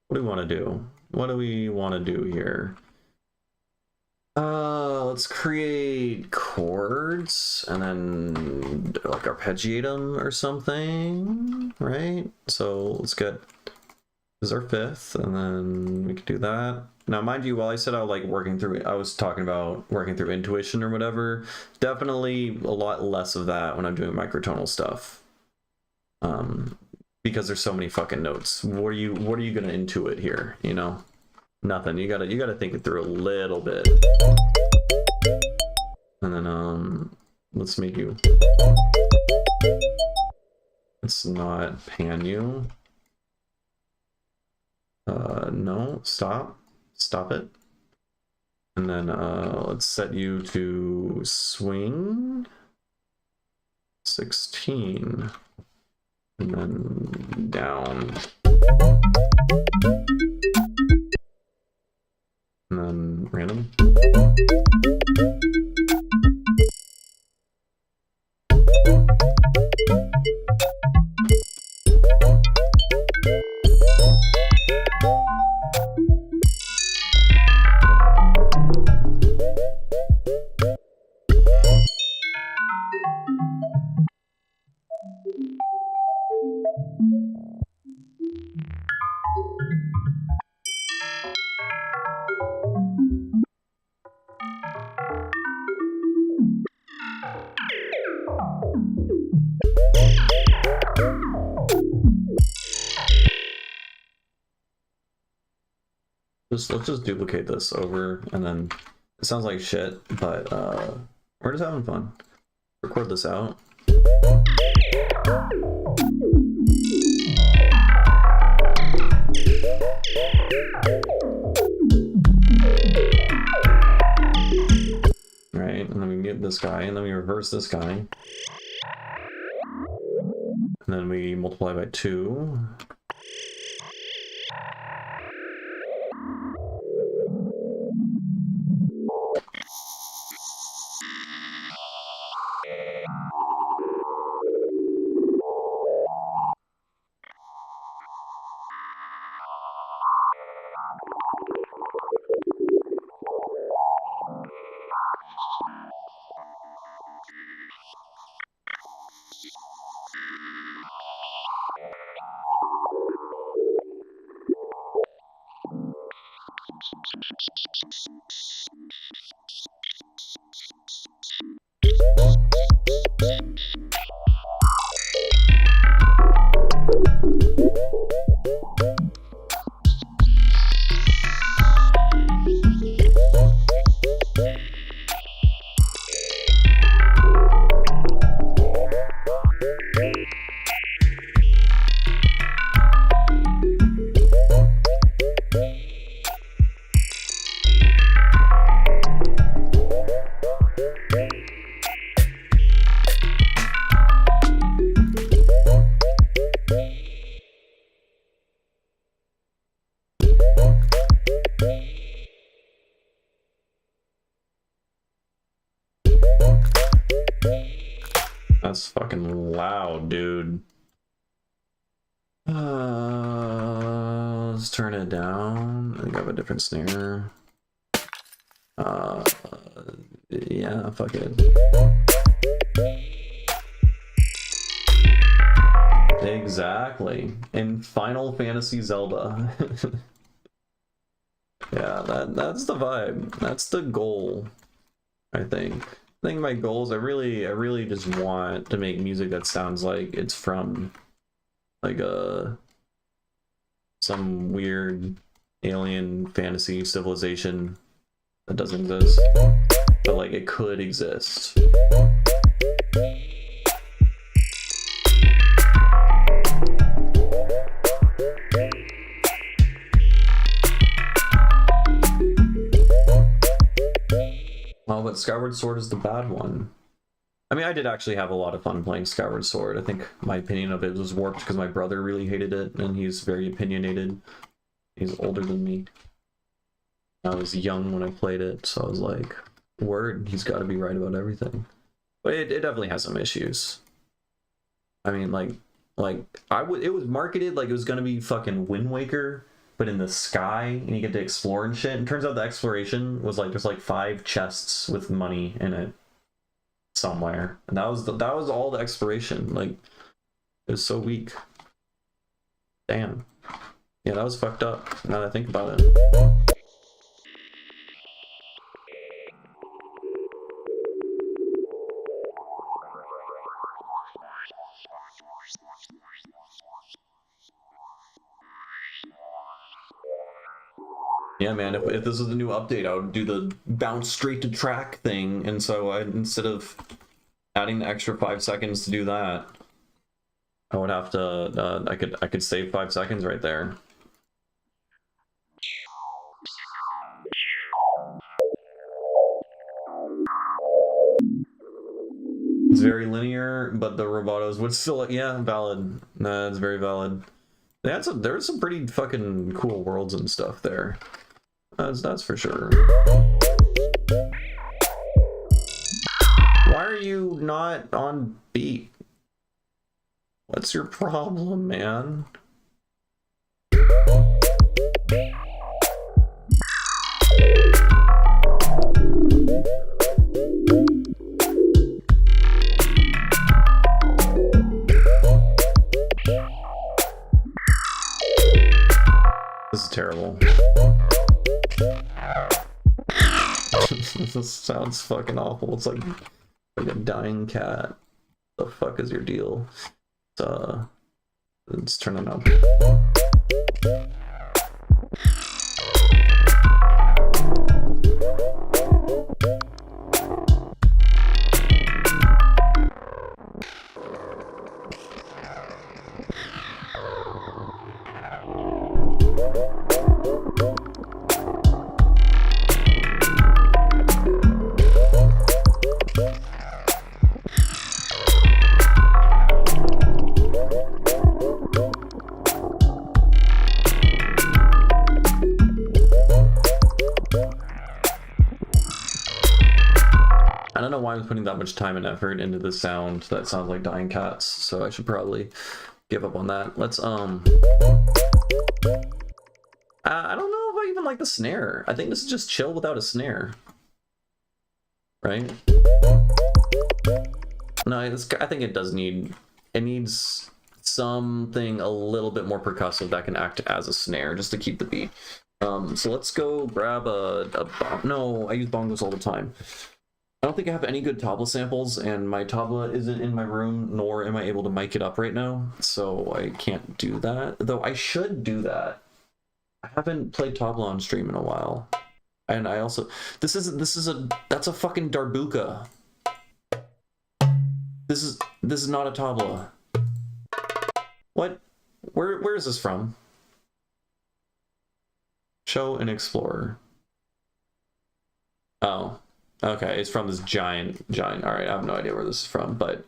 What do we want to do? What do we want to do here? Let's create chords and then like arpeggiate them or something, right? So let's get, this is our fifth, and then we can do that. Now, mind you, while I said I was talking about working through intuition or whatever, definitely a lot less of that when I'm doing microtonal stuff. Because there's so many fucking notes. What are you gonna intuit here, you know? Nothing. You gotta think it through a little bit. And then let's make you, let's not pan you. No, stop it. And then let's set you to swing 16, and then down, and then random. Let's just duplicate this over, and then it sounds like shit, but we're just having fun. Record this out. Right, and then we get this guy, and then we reverse this guy. And then we multiply by 2. That's fucking loud, dude. Let's turn it down. I think I have a different snare. Yeah, fuck it. Exactly. In Final Fantasy Zelda. Yeah, that's the vibe. That's the goal, I think. I think my goal is I really just want to make music that sounds like it's from like some weird alien fantasy civilization that doesn't exist, but like it could exist. Well, but Skyward Sword is the bad one. I mean, I did actually have a lot of fun playing Skyward Sword. I think my opinion of it was warped because my brother really hated it, and he's very opinionated. He's older than me. I was young when I played it, so I was like, word, he's got to be right about everything. But it definitely has some issues. I mean, it was marketed like it was gonna be fucking Wind Waker, but in the sky, and you get to explore and shit. And it turns out the exploration was like there's like 5 chests with money in it somewhere, and that was all the exploration. Like, it was so weak. Damn. Yeah, that was fucked up. Now that I think about it. Yeah, man, if this was a new update, I would do the bounce straight to track thing, and so instead of adding the extra 5 seconds to do that, I would have to, I could save 5 seconds right there. It's very linear, but the robotos would still, yeah, valid. That's very valid. There's some pretty fucking cool worlds and stuff there. That's for sure. Why are you not on beat? What's your problem, man? This is terrible. This sounds fucking awful. It's like a dying cat. The fuck is your deal? Let's turn it up. I don't know why I'm putting that much time and effort into the sound that sounds like dying cats, so I should probably give up on that. Let's I don't know if I even like the snare. I think this is just chill without a snare, right? No, I think it does need, it needs something a little bit more percussive that can act as a snare just to keep the beat. So let's go grab no, I use bongos all the time. I don't think I have any good tabla samples, and my tabla isn't in my room, nor am I able to mic it up right now, so I can't do that. Though I should do that. I haven't played tabla on stream in a while. And I also, that's a fucking darbuka. This is not a tabla. What? Where is this from? Show and Explorer. Oh. Okay, it's from this giant. All right, I have no idea where this is from, but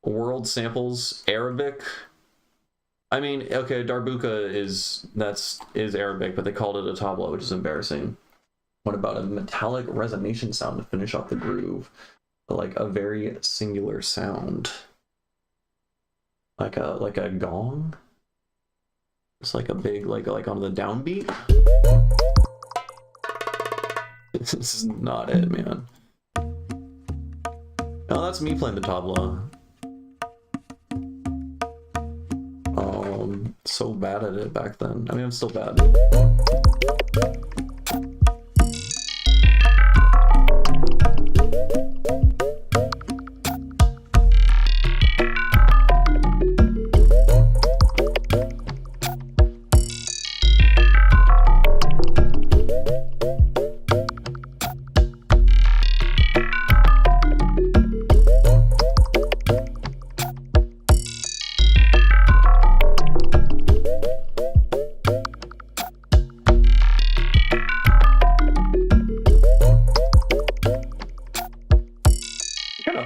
world samples Arabic. I mean, okay, darbuka is Arabic, but they called it a tabla, which is embarrassing. What about a metallic resonation sound to finish off the groove? Like a very singular sound. like a gong. It's like a big like on the downbeat. This is not it, man. Oh, that's me playing the tabla. So bad at it back then. I mean, I'm still bad.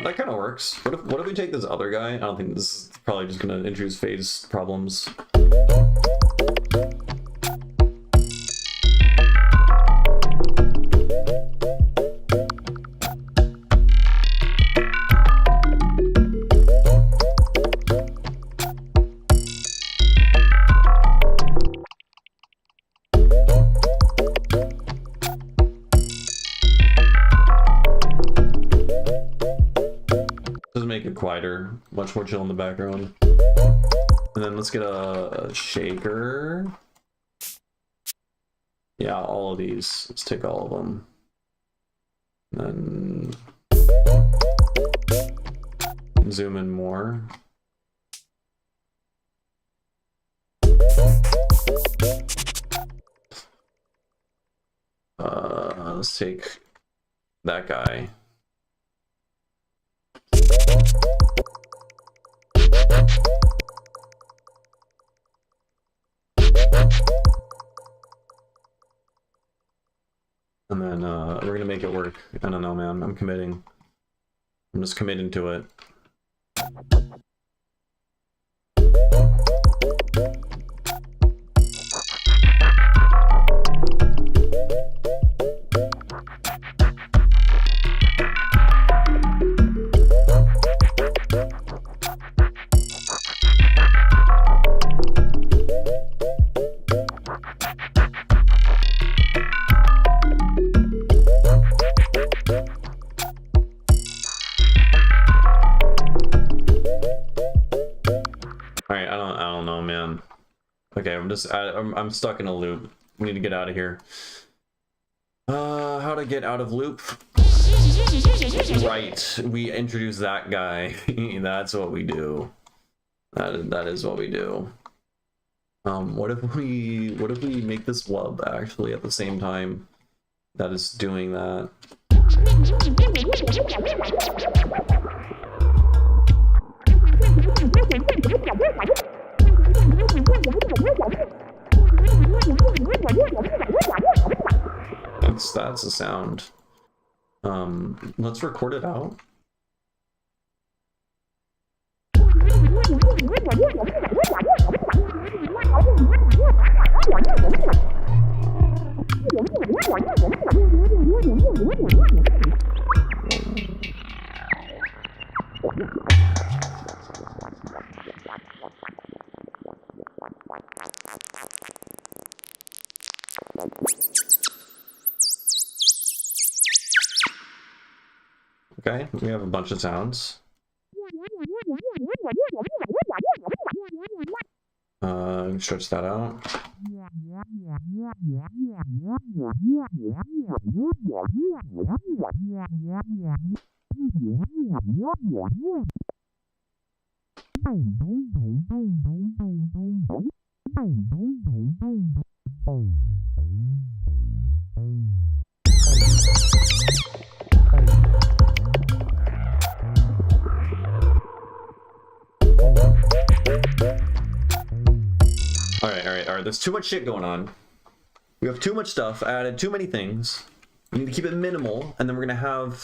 That kind of works. What if we take this other guy? I don't think this is probably just gonna introduce phase problems. Make it quieter, much more chill in the background. And then let's get a shaker. Yeah, all of these. Let's take all of them. And then zoom in more. Let's take that guy. And then we're gonna make it work. I don't know, man. I'm committing. I'm just committing to it. Alright, I don't know, man. Okay, I'm stuck in a loop. We need to get out of here. How to get out of loop? Right, we introduce that guy. That's what we do. That is what we do. What if we make this wub actually at the same time that is doing that? That's a sound. Let's record it out. Okay, we have a bunch of sounds. Stretch that out. All right. There's too much shit going on. We have too much stuff. I added too many things. We need to keep it minimal, and then we're gonna have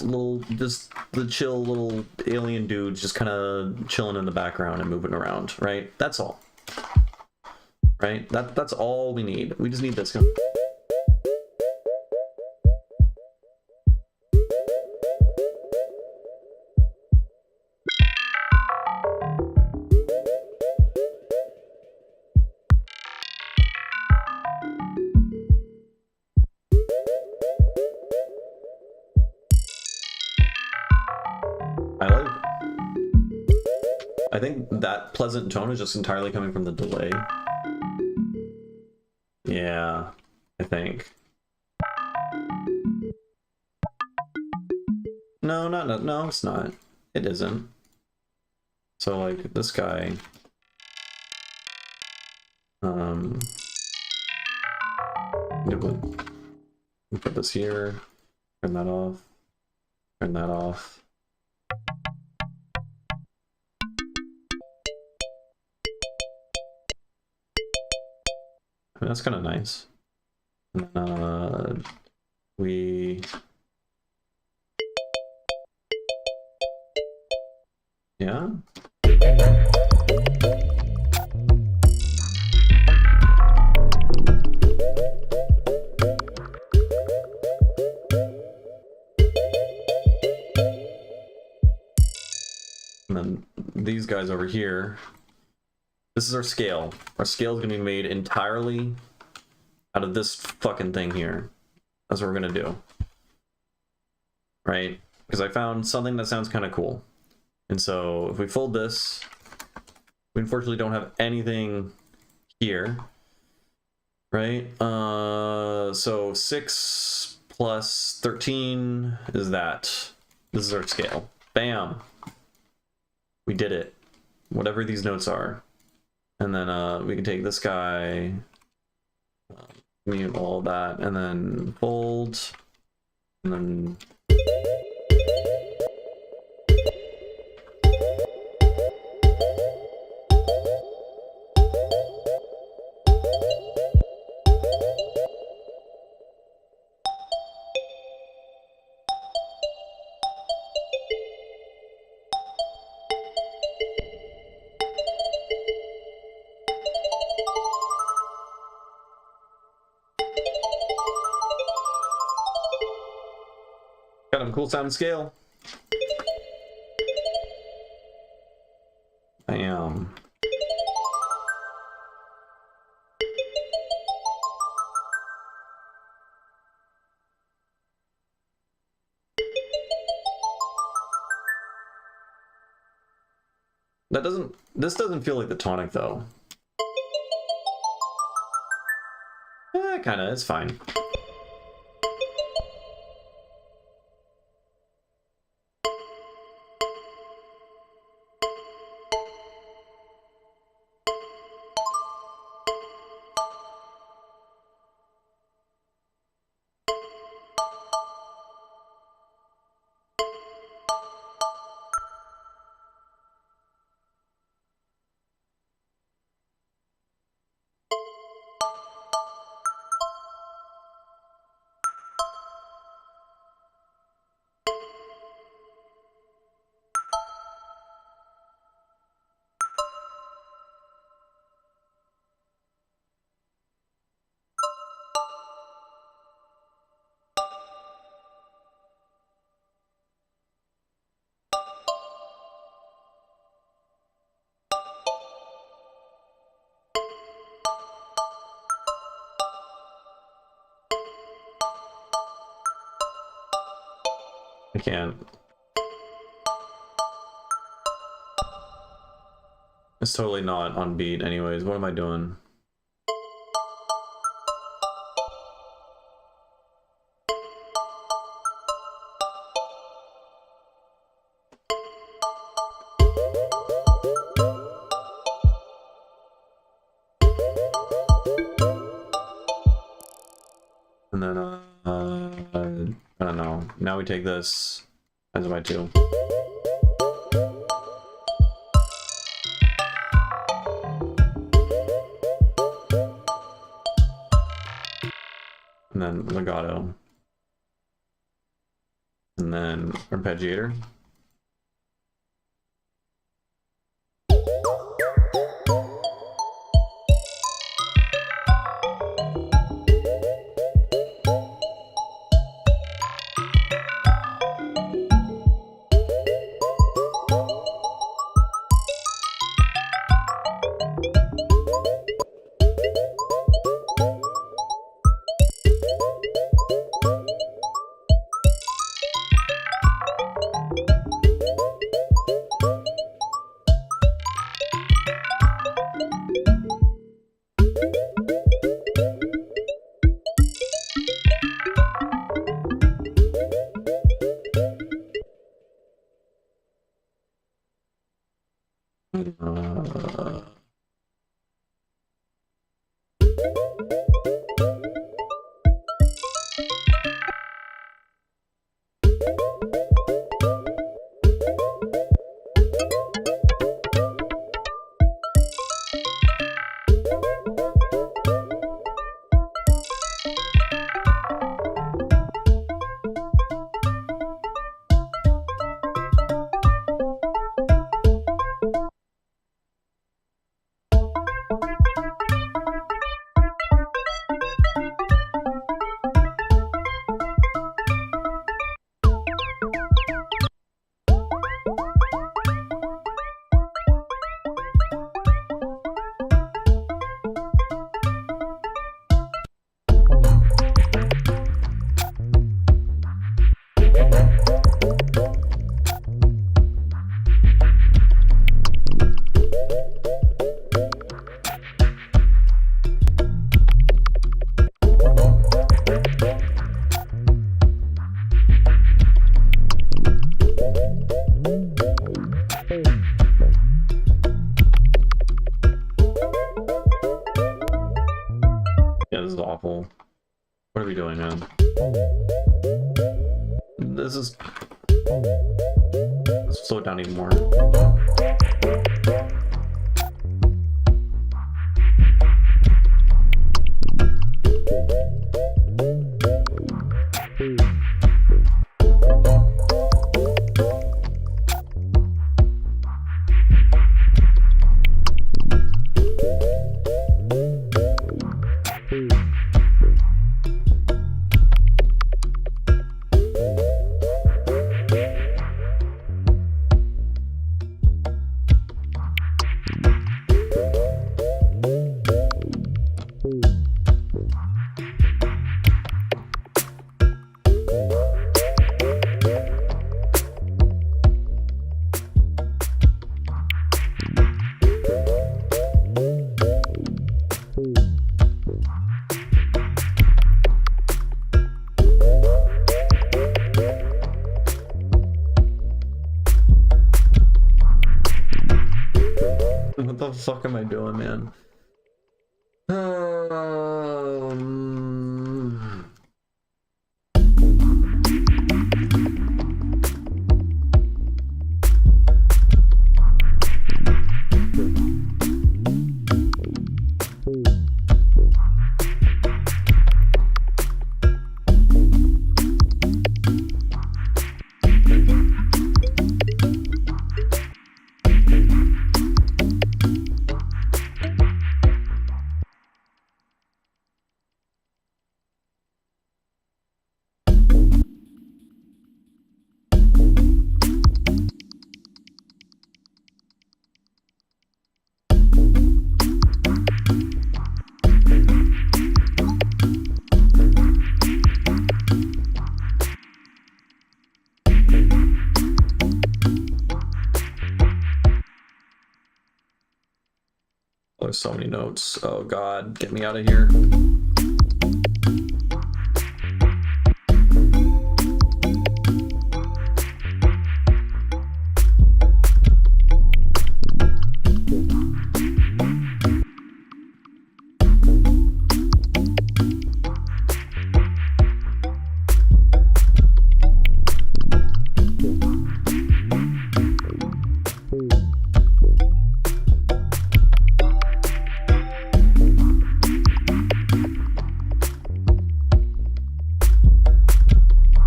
just the chill little alien dudes just kind of chilling in the background and moving around, right? That's all. Right? That's all we need. We just need this. I think that pleasant tone is just entirely coming from the delay. Yeah, I think. No, no, it's not. It isn't. So like this guy, put this here, turn that off, turn that off. I mean, that's kind of nice. We... Yeah? And then these guys over here. This is our scale. Our scale is going to be made entirely out of this fucking thing here. That's what we're going to do. Right? Because I found something that sounds kind of cool. And so if we fold this, we unfortunately don't have anything here. Right? So 6 plus 13 is that. This is our scale. Bam! We did it. Whatever these notes are. And then we can take this guy, mute all of that, and then fold, and then... Kind of a cool sound scale. I am. This doesn't feel like the tonic though. Kinda, it's fine. I can't. It's totally not on beat anyways. What am I doing? And then, I don't know. Now we take this times by 2. And then legato. And then arpeggiator. Yeah, this is awful. What are we doing, man? This is... Let's slow it down even more. What the fuck am I doing, man? There's so many notes. Oh god, get me out of here.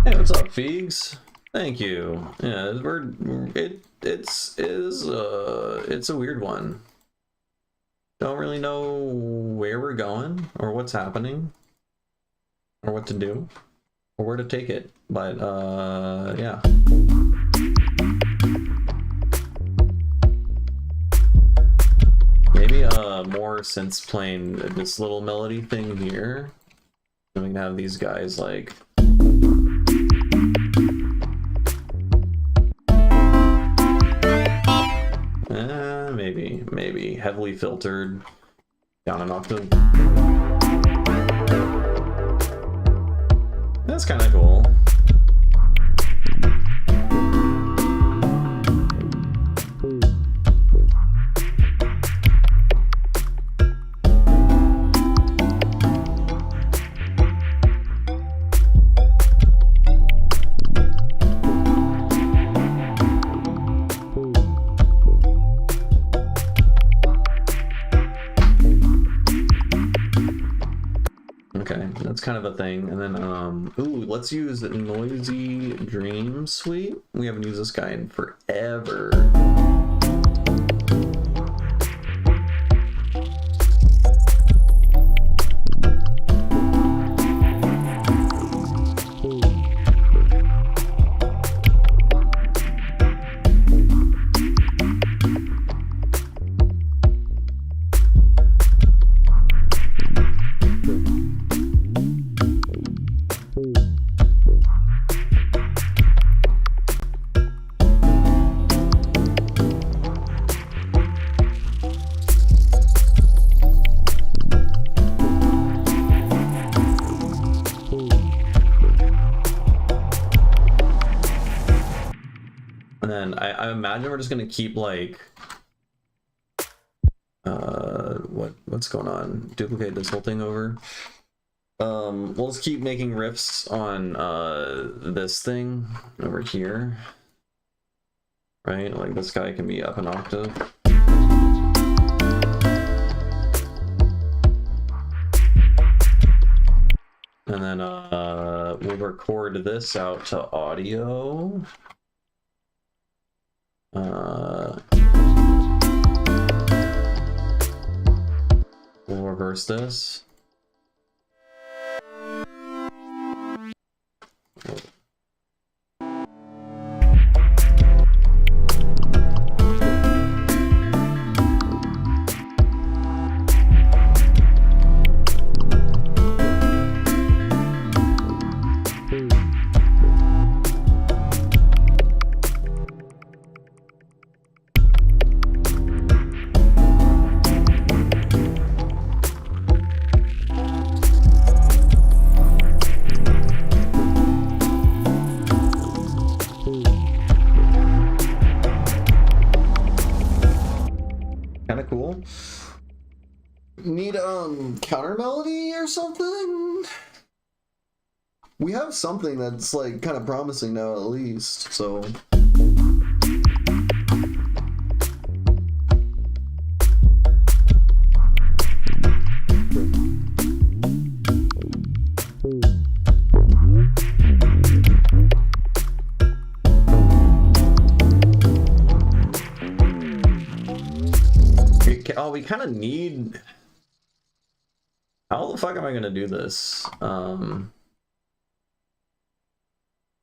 Hey, what's up, Feegs? Thank you. Yeah, it's a weird one. Don't really know where we're going or what's happening or what to do or where to take it, but yeah. Maybe more since playing this little melody thing here, we can have these guys like maybe heavily filtered down an octave. That's kind of cool. kind of a thing. And then, ooh, let's use Noisy Dream Suite. We haven't used this guy in forever. And then I imagine we're just gonna keep like what's going on? Duplicate this whole thing over. We'll just keep making riffs on this thing over here. Right? Like this guy can be up an octave. And then we'll record this out to audio. We'll reverse this. Kind of cool. Need counter melody or something? We have something that's like kind of promising now at least, so oh, we kind of need... How the fuck am I gonna do this?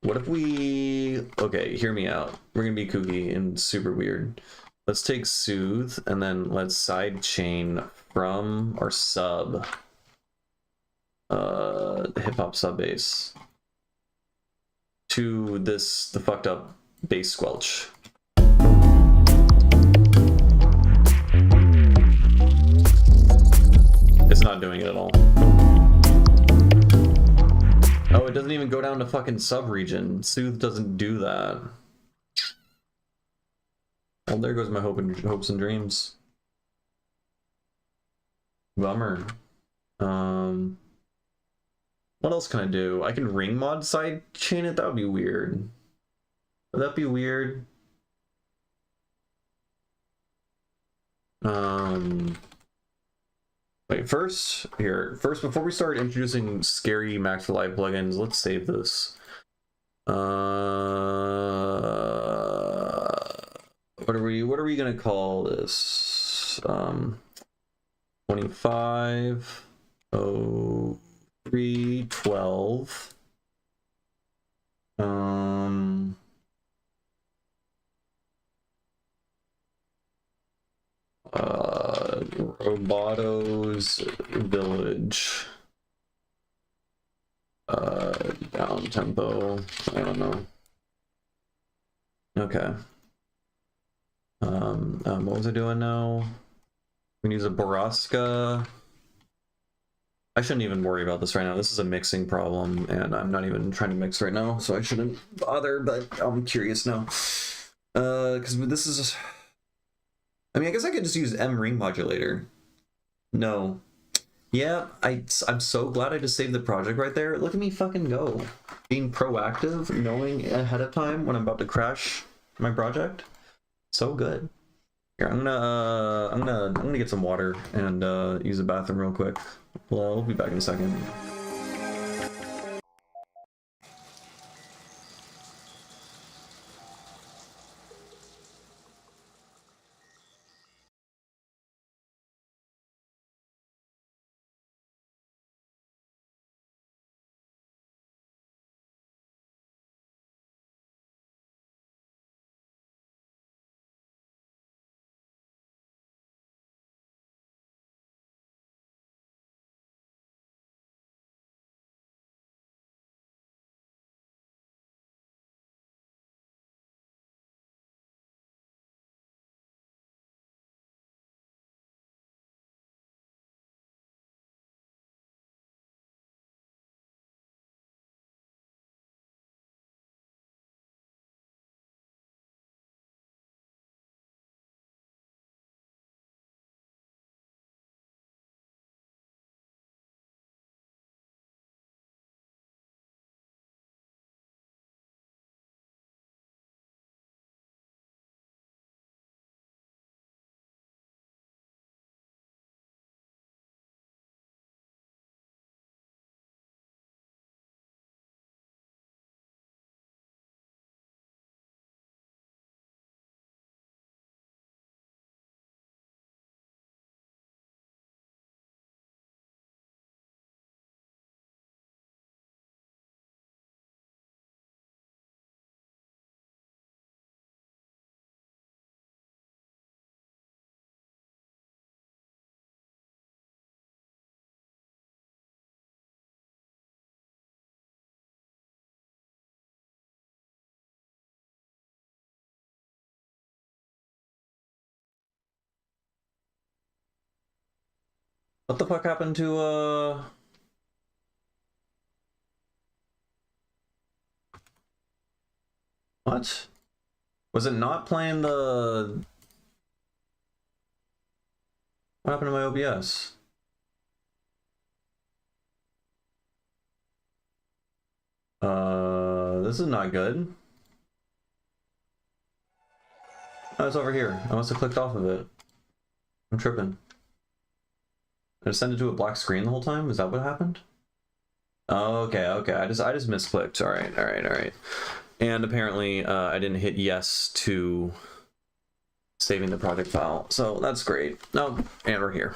What if we... Okay, hear me out. We're gonna be kooky and super weird. Let's take Soothe, and then let's sidechain from our sub. Hip-hop sub bass. To this, the fucked up bass squelch. It's not doing it at all. Oh, it doesn't even go down to fucking sub-region. Soothe doesn't do that. Well, there goes my hopes and dreams. Bummer. What else can I do? I can ring mod sidechain it? That would be weird. Would that be weird? Wait, first, before we start introducing scary Max for Live plugins, let's save this. What are we gonna call this? 250312. Roboto's Village. Down tempo. I don't know. Okay. What was I doing now? We can use a Baraska. I shouldn't even worry about this right now. This is a mixing problem, and I'm not even trying to mix right now, so I shouldn't bother, but I'm curious now. Because this is... I mean, I guess I could just use M ring modulator. No. Yeah, I'm so glad I just saved the project right there. Look at me fucking go. Being proactive, knowing ahead of time when I'm about to crash my project. So good. Here, I'm gonna get some water and use the bathroom real quick. Well, we'll be back in a second. What the fuck happened to what? Was it not playing the... What happened to my OBS? This is not good. Oh, it's over here. I must have clicked off of it. I'm tripping. Did it send it to a black screen the whole time? Is that what happened? Oh, okay, okay. I just misclicked. All right. And apparently, I didn't hit yes to saving the project file, so that's great. No, and we're here.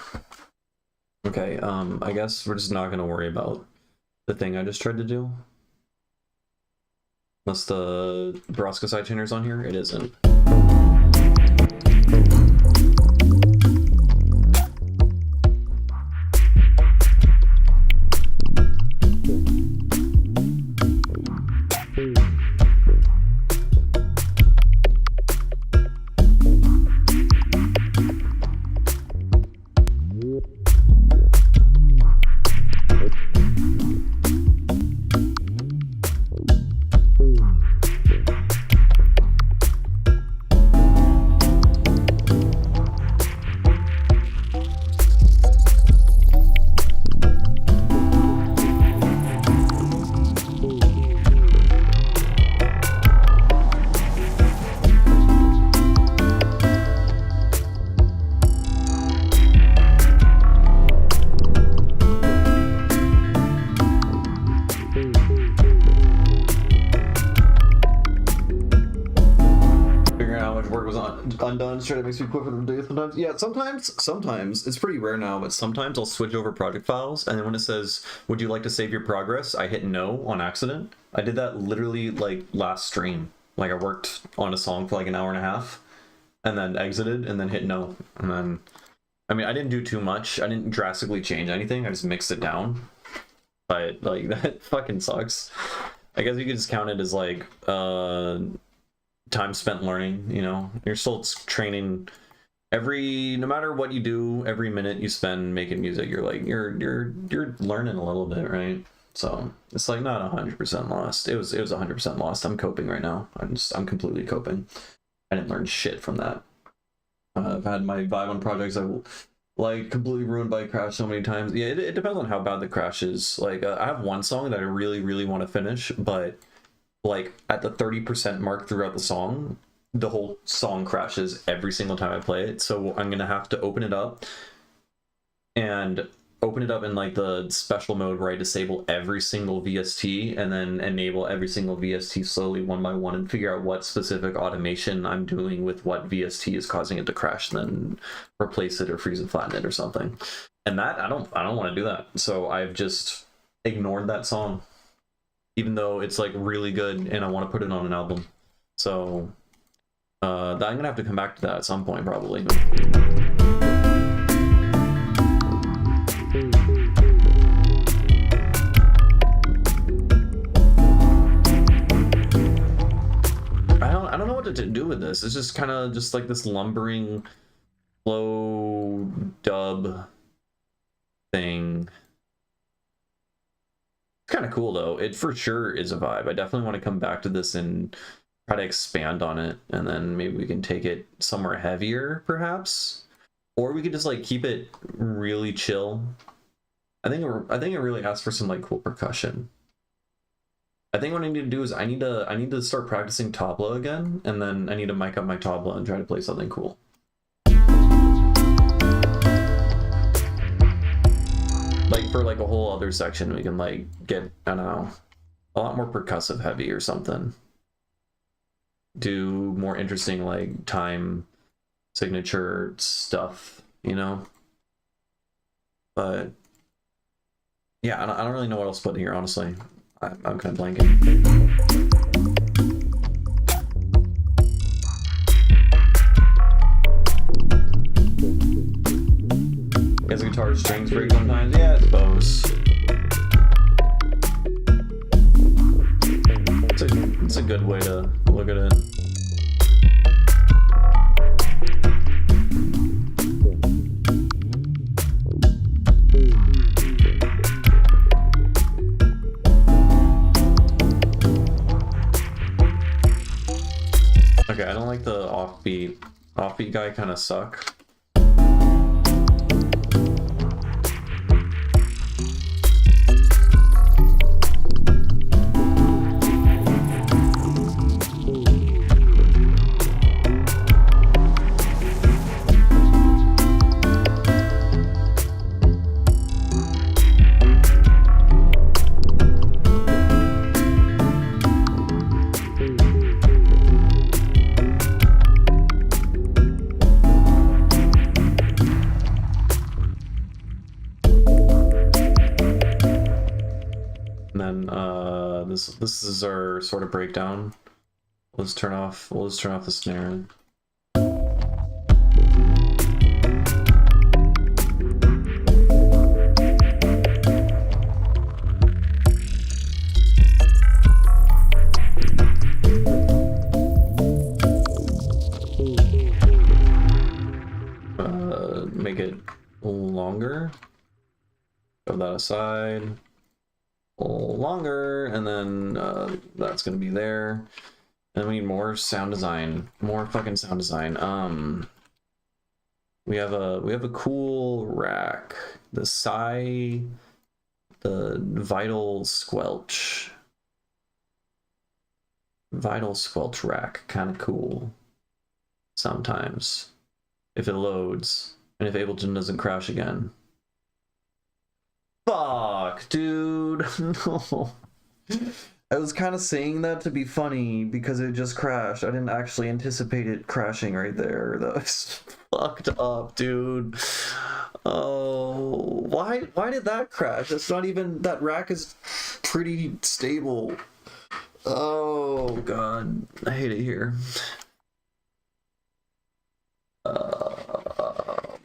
Okay, I guess we're just not gonna worry about the thing I just tried to do. Unless the Baraska sidechainer's on here, it isn't. Undone straight, it makes me quit for the day sometimes. Yeah, sometimes it's pretty rare now, but sometimes I'll switch over project files, and then when it says would you like to save your progress, I hit no on accident. I did that literally like last stream. Like I worked on a song for like an hour and a half and then exited and then hit no. And then I mean I didn't do too much, I didn't drastically change anything, I just mixed it down. But like that fucking sucks. I guess you could just count it as like time spent learning, you know. You're still training no matter what you do, every minute you spend making music, you're learning a little bit, right? So it's like not 100% lost. It was 100% lost. I'm coping right now. I'm completely coping. I didn't learn shit from that. I've had my vibe on projects I like completely ruined by a crash so many times. Yeah, it depends on how bad the crash is. Like I have one song that I really want to finish, but like at the 30% mark throughout the song, the whole song crashes every single time I play it. So I'm gonna have to open it up in like the special mode where I disable every single VST and then enable every single VST slowly one by one and figure out what specific automation I'm doing with what VST is causing it to crash, and then replace it or freeze and flatten it or something. And that I don't want to do that. So I've just ignored that song, even though it's like really good and I want to put it on an album. So I'm gonna have to come back to that at some point probably. I don't know what to do with this. It's just kind of just like this lumbering slow dub thing. It's kind of cool though. It for sure is a vibe. I definitely want to come back to this and try to expand on it, and then maybe we can take it somewhere heavier perhaps, or we could just like keep it really chill. I think it really asks for some like cool percussion. I think what I need to do is I need to start practicing tabla again, and then I need to mic up my tabla and try to play something cool. Like for like a whole other section, we can like get, I don't know, a lot more percussive heavy or something. Do more interesting like time signature stuff, you know? But yeah, I don't really know what else to put in here, honestly. I'm kind of blanking. As a guitar strings break sometimes, yeah, it's bows. It's a good way to look at it. Okay, I don't like the offbeat. Offbeat guy kind of suck. And then this is our sort of breakdown. We'll just turn off the snare. Make it longer. Throw that aside. A little longer, and then that's gonna be there. And we need more sound design, more fucking sound design. We have a cool rack, the vital squelch rack, kind of cool sometimes if it loads and if Ableton doesn't crash again. Fuck, dude. No. I was kind of saying that to be funny because it just crashed. I didn't actually anticipate it crashing right there. That was fucked up, dude. Oh, why did that crash? That's not even, that rack is pretty stable. Oh god, I hate it here.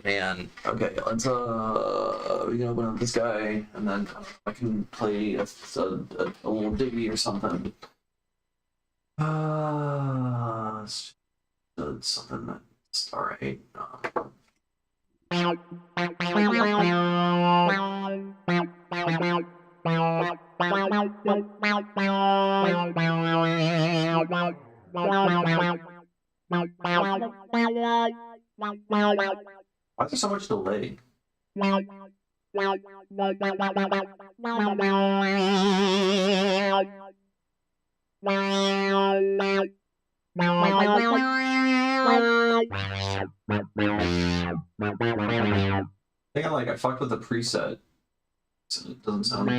Man, okay, let's we can open up this guy, and then I can play a little diggy or something. Something that's alright. Why is there so much delay? I think I fucked with the preset. So it doesn't sound.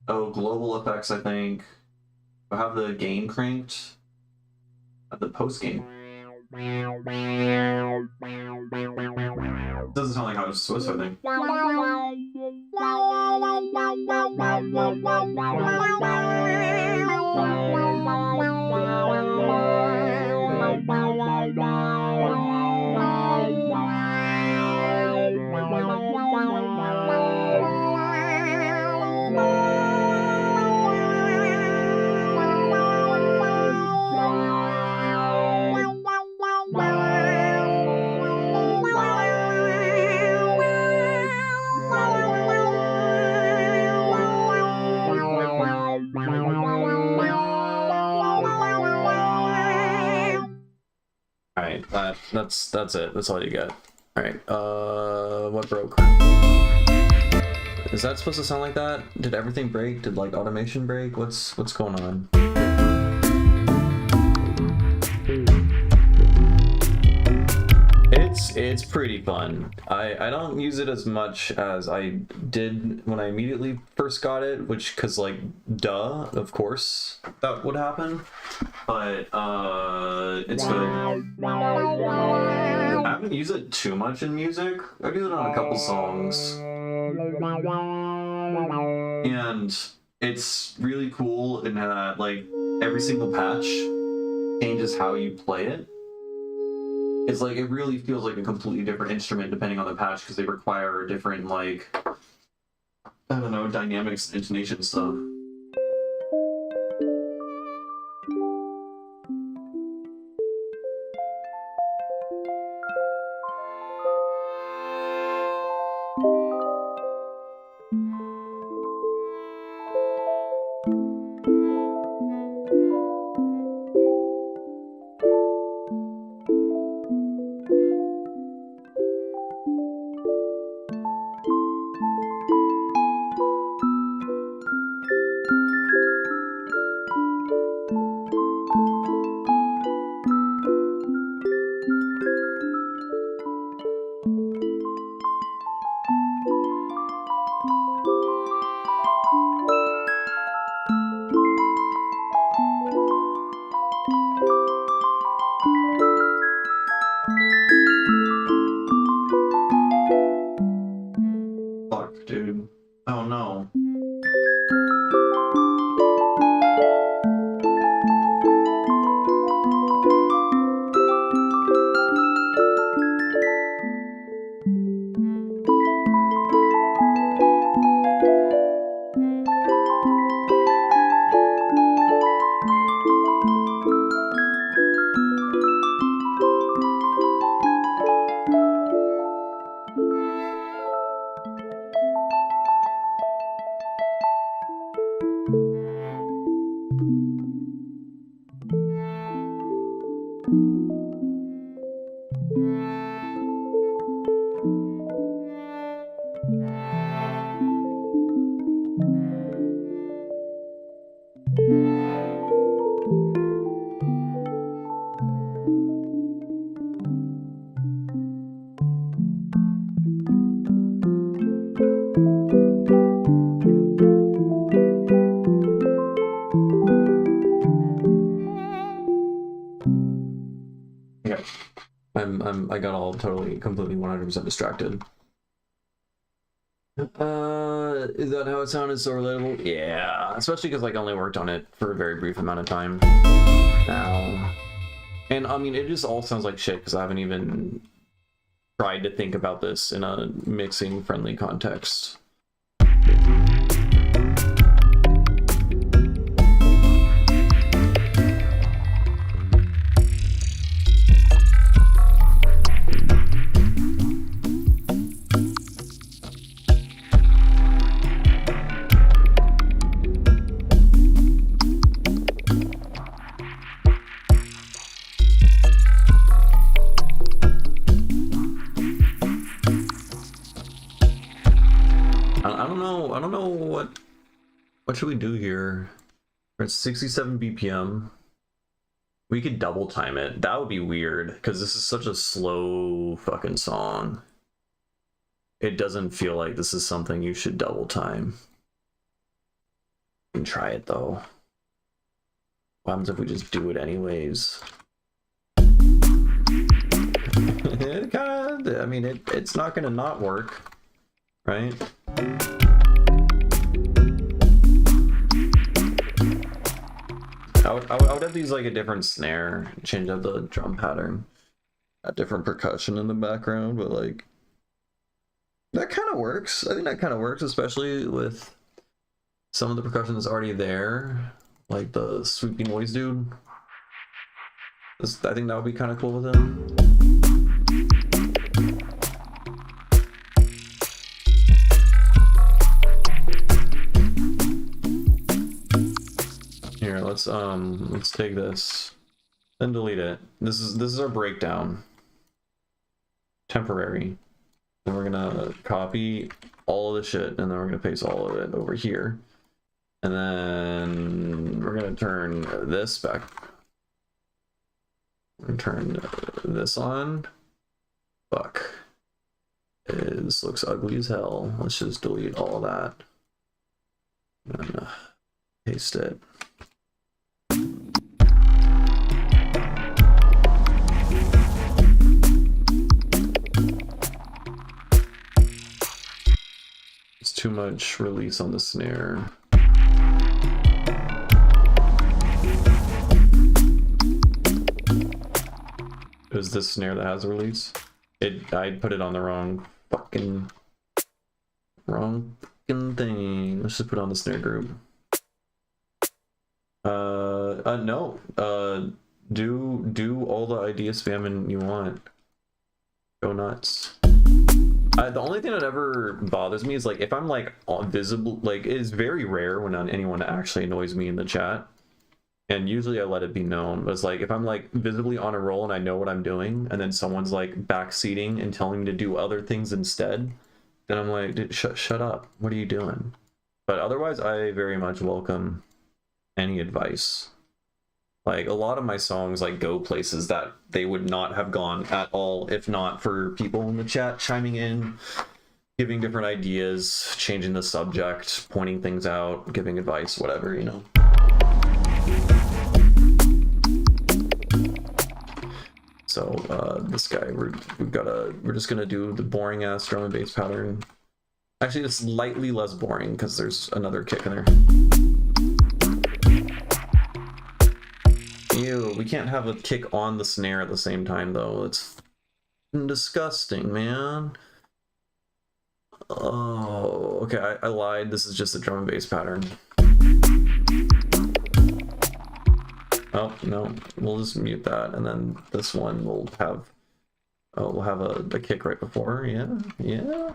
Oh, global effects, I think. I have the gain cranked. At the post game. Doesn't sound like I was Swiss, I think. Alright, that's it. That's all you get. Alright, what broke? Is that supposed to sound like that? Did everything break? Did like automation break? What's going on? It's pretty fun. I don't use it as much as I did when I immediately first got it, which, cause like, duh, of course that would happen. But it's good. I haven't used it too much in music. I've used it on a couple songs. And it's really cool in that like every single patch changes how you play it. It's like, it really feels like a completely different instrument depending on the patch because they require different, like, I don't know, dynamics and intonation stuff. I got all totally, completely 100% distracted. Is that how it sounded? So relatable? Yeah, especially because like I only worked on it for a very brief amount of time now. And I mean, it just all sounds like shit because I haven't even tried to think about this in a mixing friendly context. I don't know what should we do here? We're at 67 BPM. We could double time it. That would be weird because this is such a slow fucking song. It doesn't feel like this is something you should double time. We can try it though. What happens if we just do it anyways? It kind of, I mean, it's not gonna not work, right? I would have these like a different snare, change up the drum pattern, a different percussion in the background, but like that kind of works. I think that kind of works, especially with some of the percussion that's already there, like the sweepy noise dude. I think that would be kind of cool with him. Here, let's take this, then delete it. This is our breakdown. Temporary. Then we're gonna copy all of the shit, and then we're gonna paste all of it over here. And then we're gonna turn this back. We're gonna turn this on. Fuck. This looks ugly as hell. Let's just delete all that. And paste it. It's too much release on the snare. It was this snare that has a release. I put it on the wrong fucking thing. Let's just put it on the snare group. No. Do all the idea spamming you want. Go nuts. The only thing that ever bothers me is like if I'm like visible, like it is very rare when anyone actually annoys me in the chat, and usually I let it be known. But it's like if I'm like visibly on a roll and I know what I'm doing, and then someone's like backseating and telling me to do other things instead, then I'm like, dude, shut up. What are you doing? But otherwise, I very much welcome any advice. Like a lot of my songs like go places that they would not have gone at all if not for people in the chat chiming in, giving different ideas, changing the subject, pointing things out, giving advice, whatever, you know. So this guy, we're just gonna do the boring ass drum and bass pattern. Actually, it's slightly less boring because there's another kick in there. Ew, we can't have a kick on the snare at the same time though. It's disgusting, man. Oh, okay, I lied. This is just a drum and bass pattern. Oh, no, we'll just mute that, and then this one will have, we'll have a kick right before, yeah.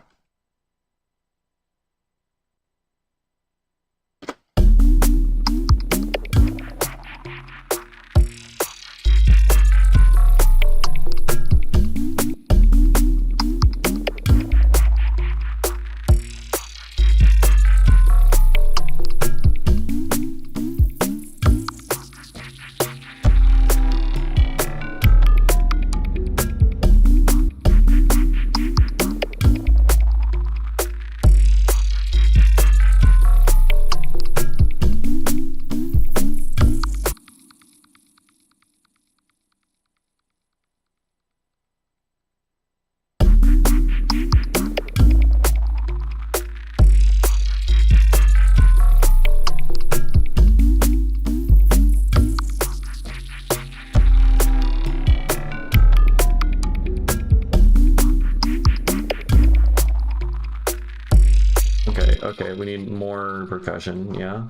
more percussion, yeah.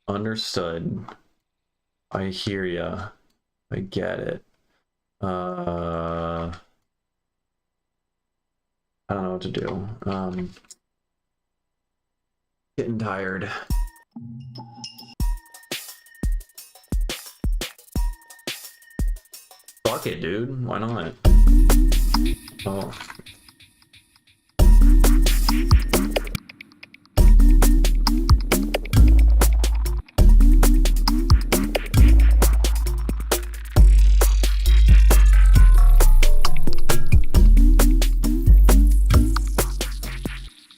Understood. I hear ya. I get it. I don't know what to do. Getting tired. Fuck it, dude. Why not? Oh.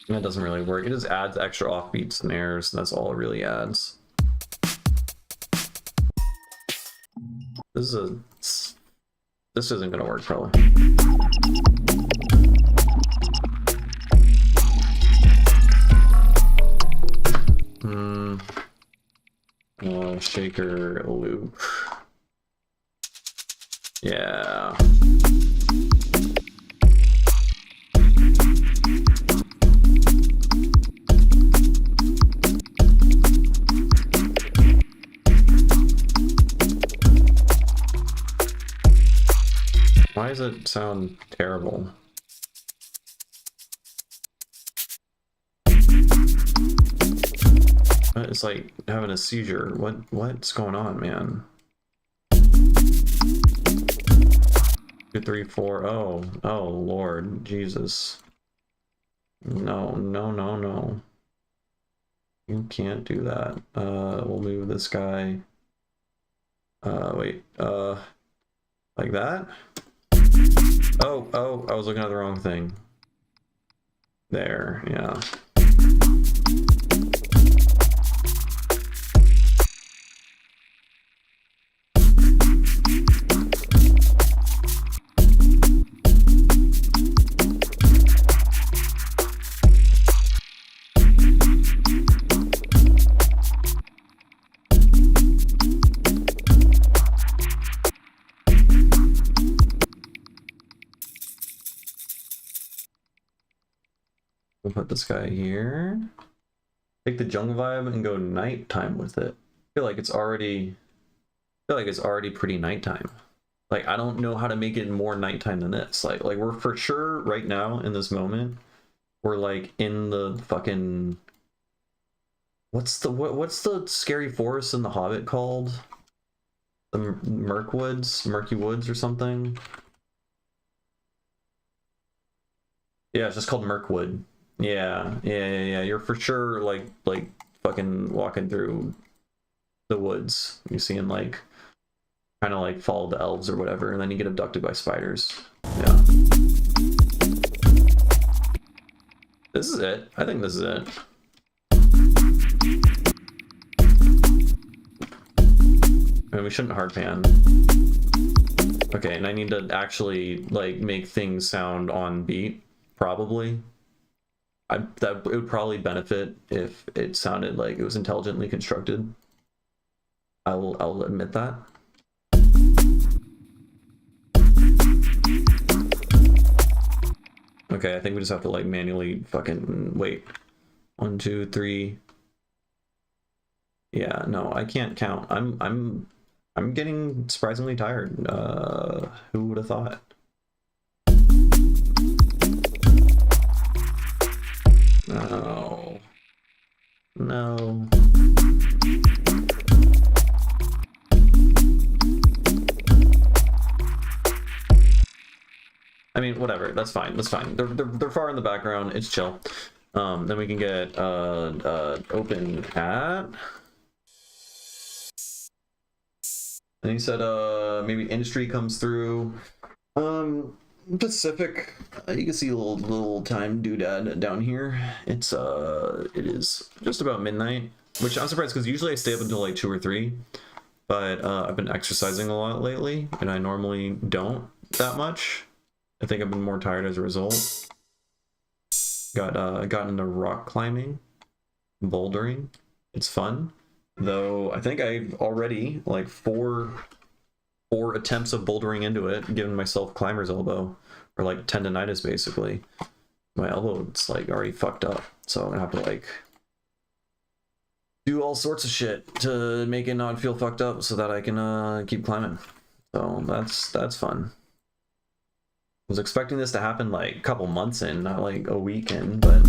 That doesn't really work. It just adds extra offbeat snares, and that's all it really adds. This isn't gonna work probably. Shaker loop. Yeah. Why does it sound terrible? It's like having a seizure. What's going on, man? 2, 3, 4. Oh Lord Jesus. No. You can't do that. We'll move this guy. Wait. Like that? Oh, I was looking at the wrong thing. There, yeah. We'll put this guy here. Take the jungle vibe and go nighttime with it. I feel like it's already pretty nighttime. Like, I don't know how to make it more nighttime than this. Like we're for sure right now in this moment, we're like in the fucking, what's the scary forest in The Hobbit called? The Murky Woods or something? Yeah, it's just called Mirkwood. Yeah. You're for sure like fucking walking through the woods. You're seeing like kind of like follow the elves or whatever, and then you get abducted by spiders. Yeah. This is it. I think this is it. I mean, we shouldn't hard pan. Okay, and I need to actually like make things sound on beat, probably. That it would probably benefit if it sounded like it was intelligently constructed. I'll admit that. Okay, I think we just have to like manually fucking wait. 1, 2, 3. Yeah, no, I can't count. I'm getting surprisingly tired. Who would have thought? No. I mean, whatever. That's fine. They're far in the background. It's chill. Then we can get open hat. And he said maybe industry comes through. Pacific. You can see a little time doodad down here. It is just about midnight, which I'm surprised because usually I stay up until like 2 or 3. But I've been exercising a lot lately, and I normally don't that much. I think I've been more tired as a result. Got into rock climbing, bouldering. It's fun, though. I think I've already like four attempts of bouldering into it, giving myself climber's elbow, or like tendonitis basically. My elbow is like already fucked up, so I'm gonna have to like do all sorts of shit to make it not feel fucked up so that I can keep climbing. So that's fun. I was expecting this to happen like a couple months in, not like a week in, but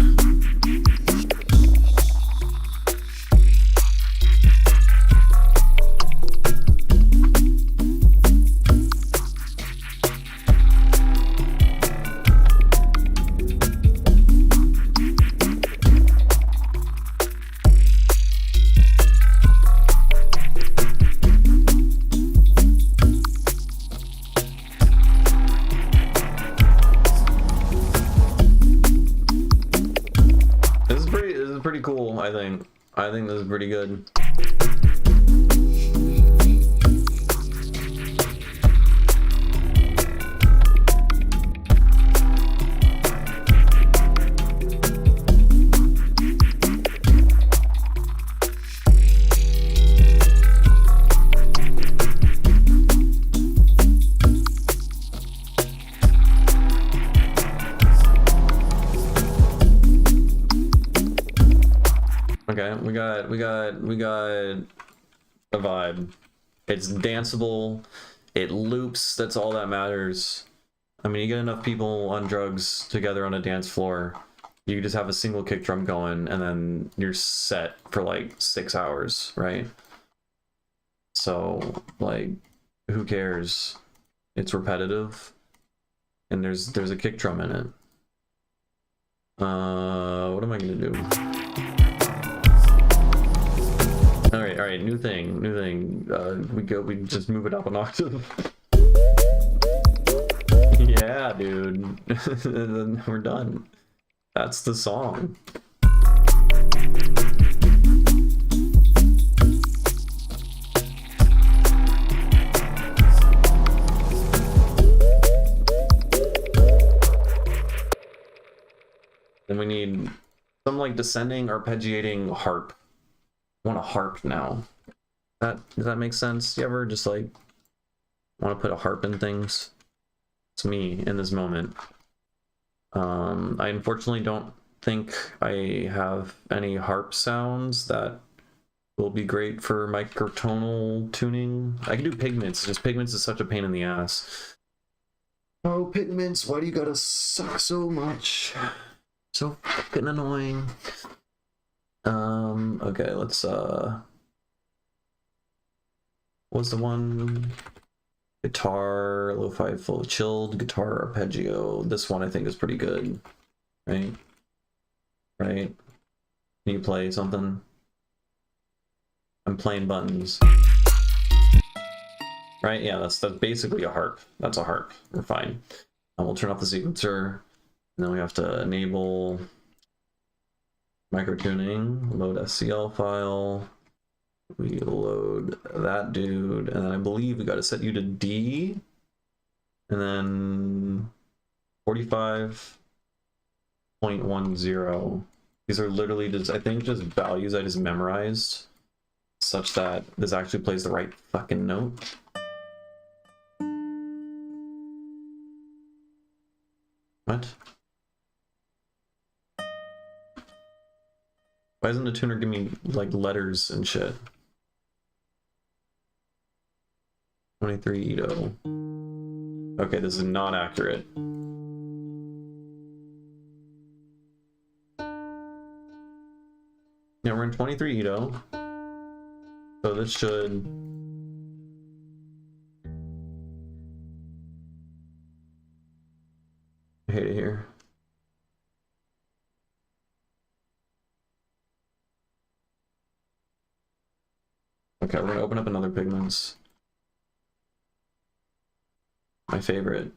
this is pretty cool, I think. I think this is pretty good. Okay, we got a vibe. It's danceable, it loops, that's all that matters. I mean, you get enough people on drugs together on a dance floor, you just have a single kick drum going and then you're set for like 6 hours, right? So like, who cares? It's repetitive and there's a kick drum in it. What am I gonna do? All right, new thing. We just move it up an octave. Yeah, dude. Then we're done. That's the song. Then we need some like descending arpeggiating harp. I want a harp now. Does that make sense? You ever just like want to put a harp in things? It's me in this moment. I unfortunately don't think I have any harp sounds that will be great for microtonal tuning. I can do pigments, just pigments is such a pain in the ass. Oh, pigments, why do you gotta suck so much? So fucking annoying. Okay, let's what's the one? Guitar, lo-fi full chilled, guitar arpeggio. This one I think is pretty good. Right? Right? Can you play something? I'm playing buttons. Right? Yeah, that's basically a harp. That's a harp. We're fine. We'll turn off the sequencer. And then we have to enable microtuning, load SCL file. We load that dude, and then I believe we got to set you to D, and then 45.10. These are literally just, I think, just values I just memorized, such that this actually plays the right fucking note. What? Why doesn't the tuner give me like letters and shit? 23 Ito. Okay, this is not accurate. Yeah, we're in 23 Ito. So this should... I hate it here. Okay, we're gonna open up another pigments. My favorite.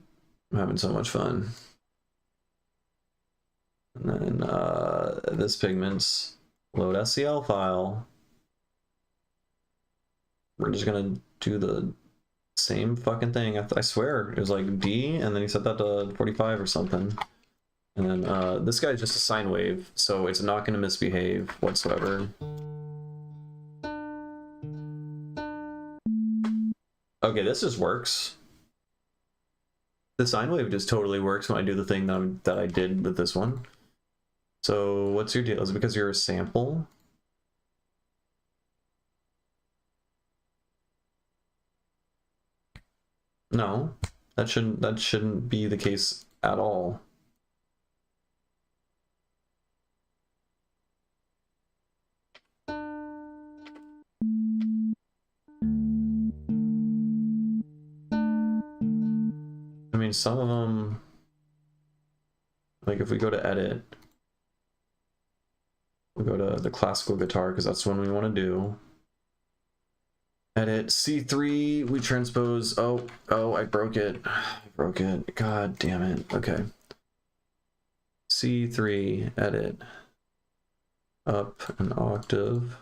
I'm having so much fun. And then this pigments, load SCL file. We're just gonna do the same fucking thing. I swear it was like D, and then he set that to 45 or something. And then this guy's just a sine wave, so it's not gonna misbehave whatsoever. Okay, this just works. The sine wave just totally works when I do the thing that I did with this one. So what's your deal? Is it because you're a sample? No, that shouldn't be the case at all. I mean, some of them, like if we go to edit, we'll go to the classical guitar because that's the one we want to do. Edit C3, we transpose. Oh, I broke it. I broke it. God damn it. Okay. C3, edit. Up an octave.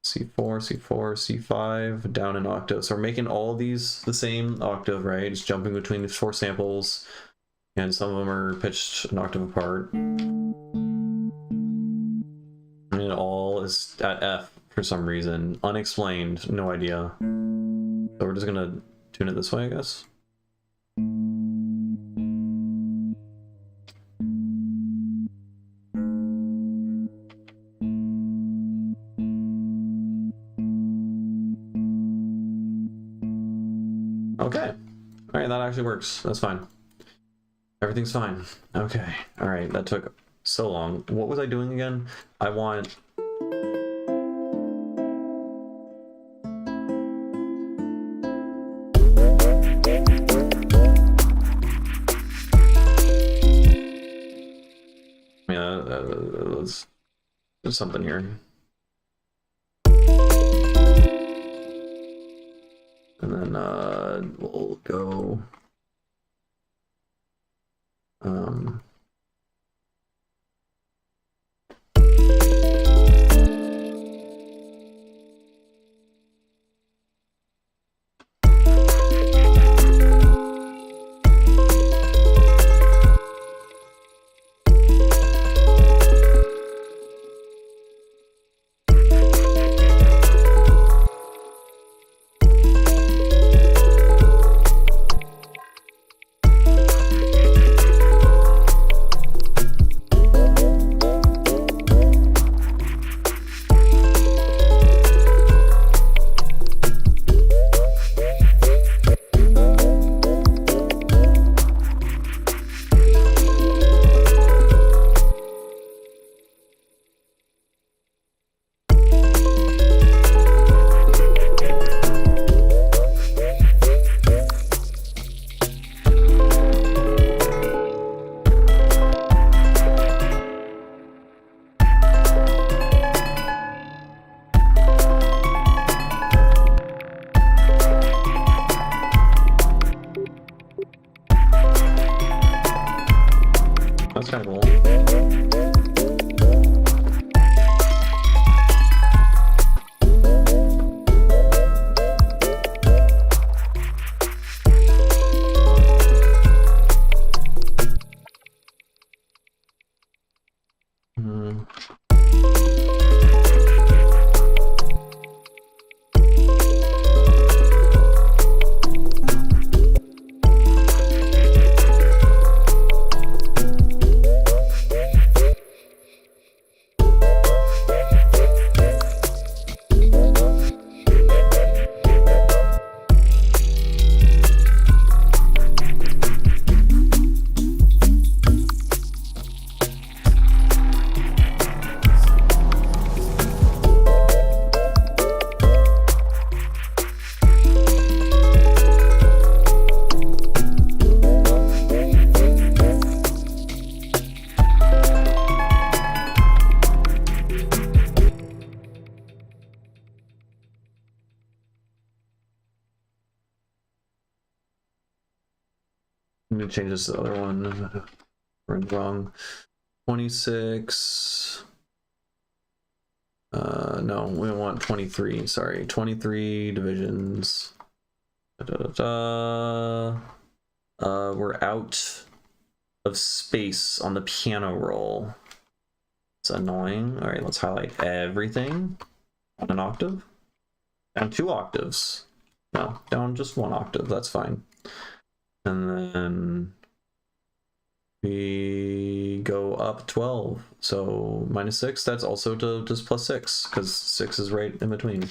C4, C4, C5, down an octave. So we're making all these the same octave, right? Just jumping between these 4 samples. And some of them are pitched an octave apart. And it all is at F for some reason. Unexplained, no idea. So we're just gonna tune it this way, I guess. Okay. Alright, that actually works. That's fine. Everything's fine. Okay. Alright, that took so long. What was I doing again? I want... Yeah, there's something here. And then we'll go that's kind of cool. I'm gonna change this to the other one. We're wrong. 26. No, we want 23. Sorry, 23 divisions. We're out of space on the piano roll. It's annoying. All right, let's highlight everything on an octave. Down 2 octaves. No, down just 1 octave. That's fine. And then we go up 12. So -6, that's also to just +6, because 6 is right in between.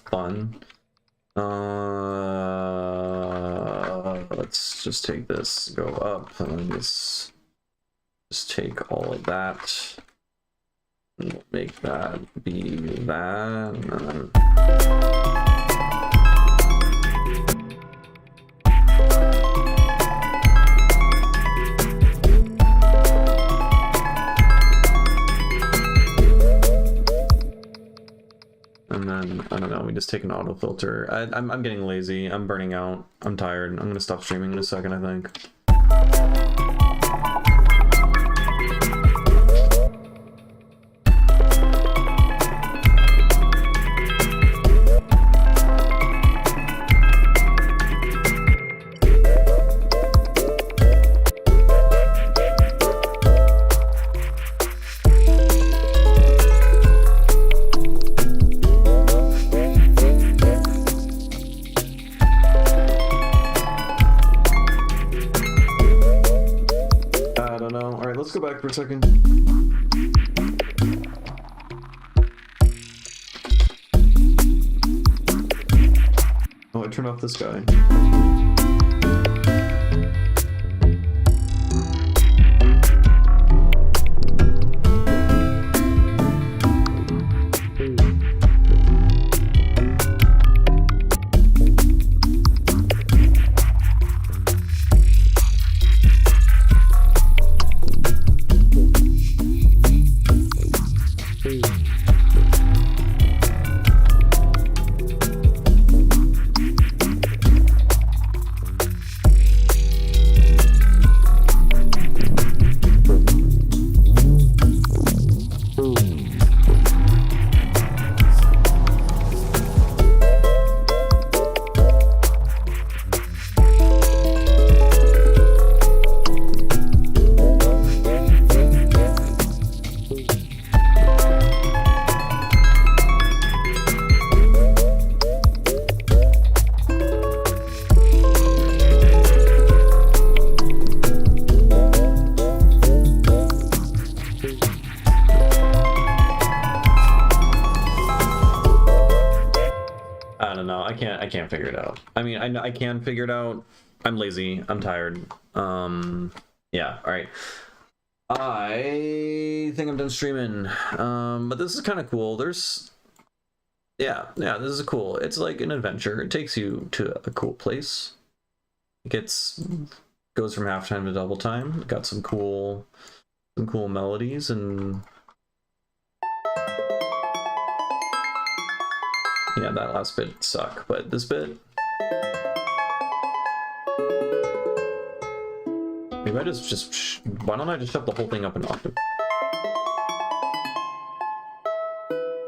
fun. Let's just take this, go up, and then just take all of that. And we'll make that be that, and then... And then, I don't know, we just take an auto filter. I'm getting lazy, I'm burning out, I'm tired, I'm gonna stop streaming in a second, I think. Let's go back for a second. Oh, I turned off this guy. I can't figure it out. I mean, I can figure it out. I'm lazy. I'm tired. Yeah. All right. I think I'm done streaming. But this is kind of cool. Yeah, this is cool. It's like an adventure. It takes you to a cool place. It goes from halftime to double time. Got some cool melodies and. Yeah, that last bit sucked, but this bit... Maybe I just... Why don't I just shut the whole thing up an octave?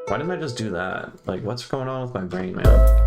Why didn't I just do that? Like, what's going on with my brain, man?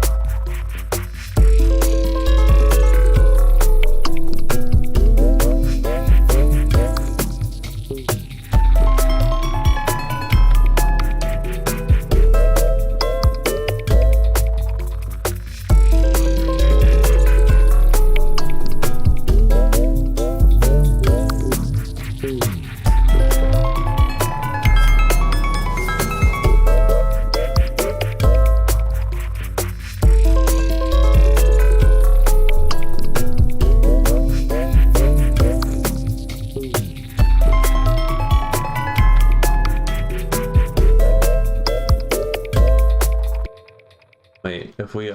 If we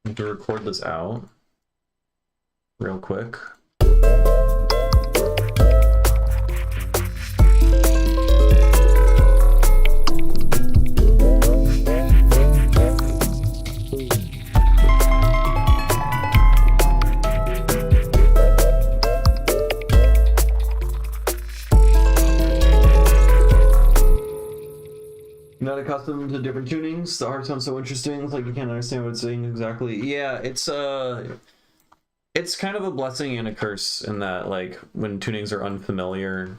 need to record this out real quick. Not accustomed to different tunings. The art sounds so interesting. It's like you can't understand what it's saying exactly. Yeah, it's kind of a blessing and a curse in that, like, when tunings are unfamiliar,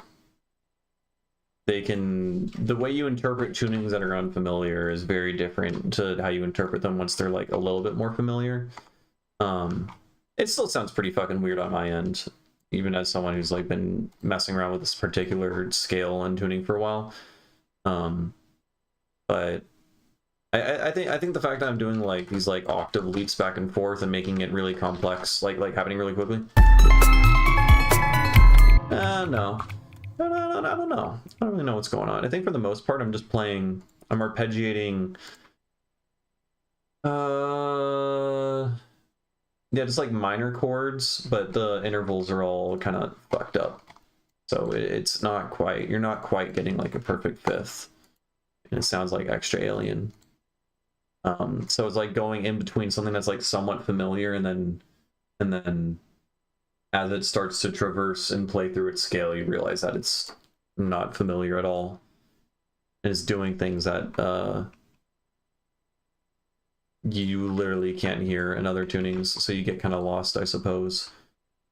the way you interpret tunings that are unfamiliar is very different to how you interpret them once they're like a little bit more familiar. It still sounds pretty fucking weird on my end, even as someone who's like been messing around with this particular scale and tuning for a while. but I think the fact that I'm doing like these like octave leaps back and forth and making it really complex, like happening really quickly. No. No, I don't know. I don't really know what's going on. I think for the most part, I'm just playing. I'm arpeggiating. Yeah, just like minor chords, but the intervals are all kind of fucked up. So it's not quite. You're not quite getting like a perfect fifth, and it sounds like extra alien. So it's like going in between something that's like somewhat familiar, and then as it starts to traverse and play through its scale, you realize that it's not familiar at all. It's doing things that you literally can't hear in other tunings, so you get kind of lost, I suppose.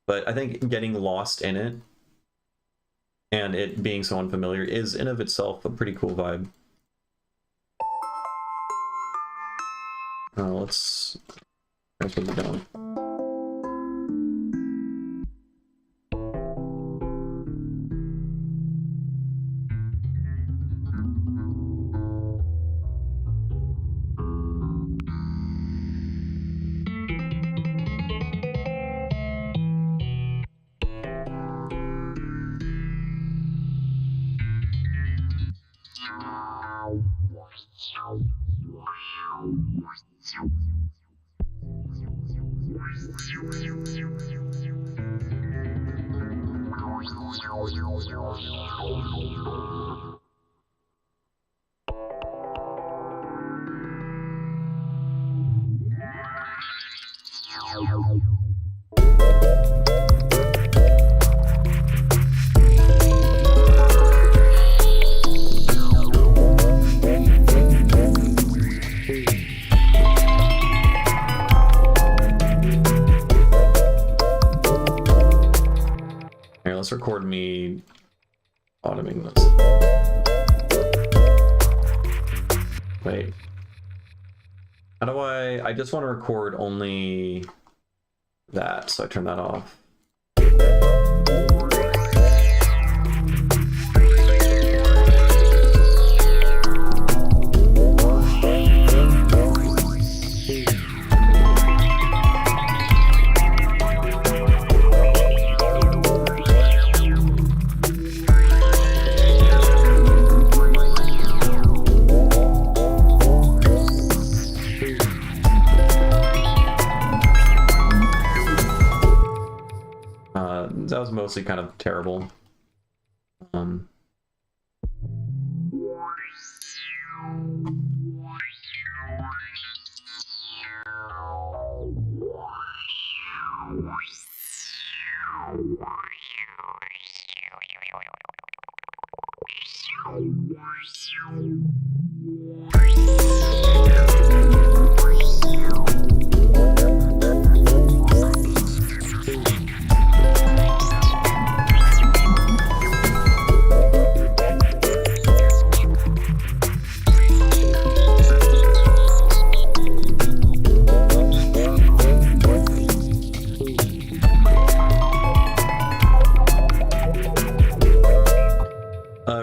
But I think getting lost in it and it being so unfamiliar is in of itself a pretty cool vibe. Let's put it down. Here, let's record me auditing this. Wait. How do I just want to record only that, so I turn that off. That was mostly kind of terrible.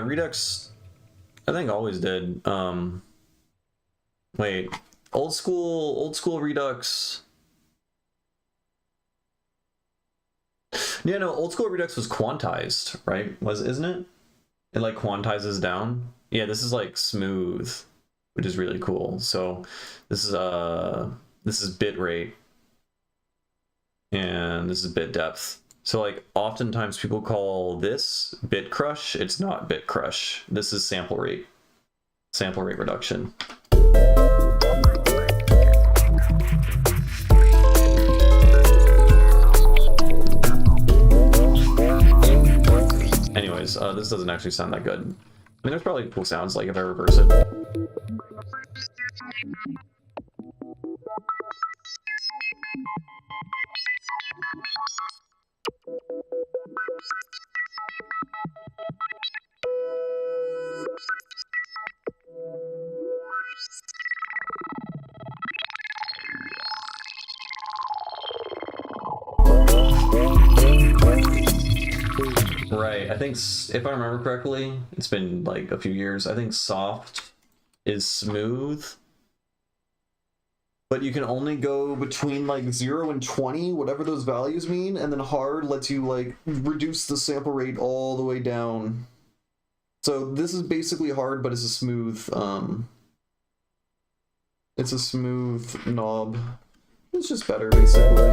Redux, I think always did. Wait, old school Redux. Yeah, no, old school Redux was quantized, right? Isn't it? It like quantizes down. Yeah, this is like smooth, which is really cool. So this is bit rate and this is bit depth. So like oftentimes people call this bit crush. It's not bit crush. This is sample rate reduction. Anyways, this doesn't actually sound that good. I mean, there's probably cool sounds like if I reverse it. Right, I think if I remember correctly, it's been like a few years. I think soft is smooth, but you can only go between like 0 and 20, whatever those values mean, and then hard lets you like reduce the sample rate all the way down. So this is basically hard, but it's a smooth knob. It's just better basically.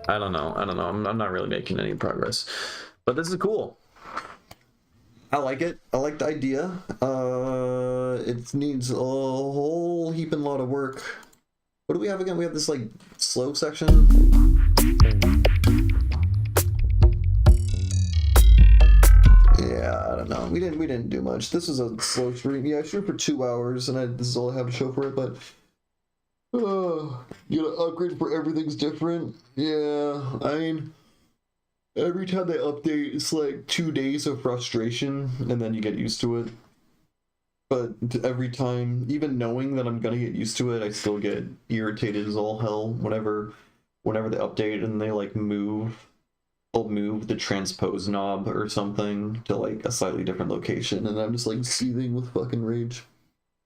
I don't know. I'm not really making any progress, but this is cool. I like it. I like the idea. It needs a whole heaping lot of work. What do we have again? We have this like slow section. Yeah, I don't know. We didn't do much. This is a slow stream. Yeah, I streamed for 2 hours, and this is all I have to show for it. But you gotta upgrade for everything's different. Yeah, I mean, every time they update, it's like 2 days of frustration, and then you get used to it. But every time, even knowing that I'm gonna get used to it, I still get irritated as all hell whenever they update and they like they'll move the transpose knob or something to like a slightly different location, and I'm just like seething with fucking rage.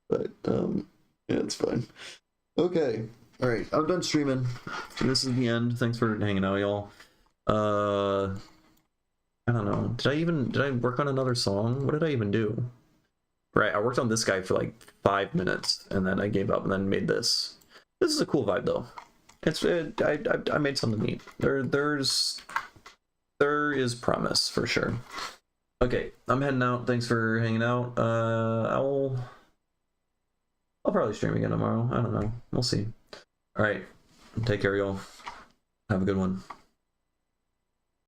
But yeah, it's fine. Okay, all right, I'm done streaming. This is the end. Thanks for hanging out, y'all. I don't know. Did I work on another song? What did I even do? Right, I worked on this guy for like 5 minutes, and then I gave up and then made this. This is a cool vibe though. I made something neat. There is promise for sure. Okay, I'm heading out. Thanks for hanging out. I'll probably stream again tomorrow. I don't know. We'll see. All right. Take care, y'all. Have a good one.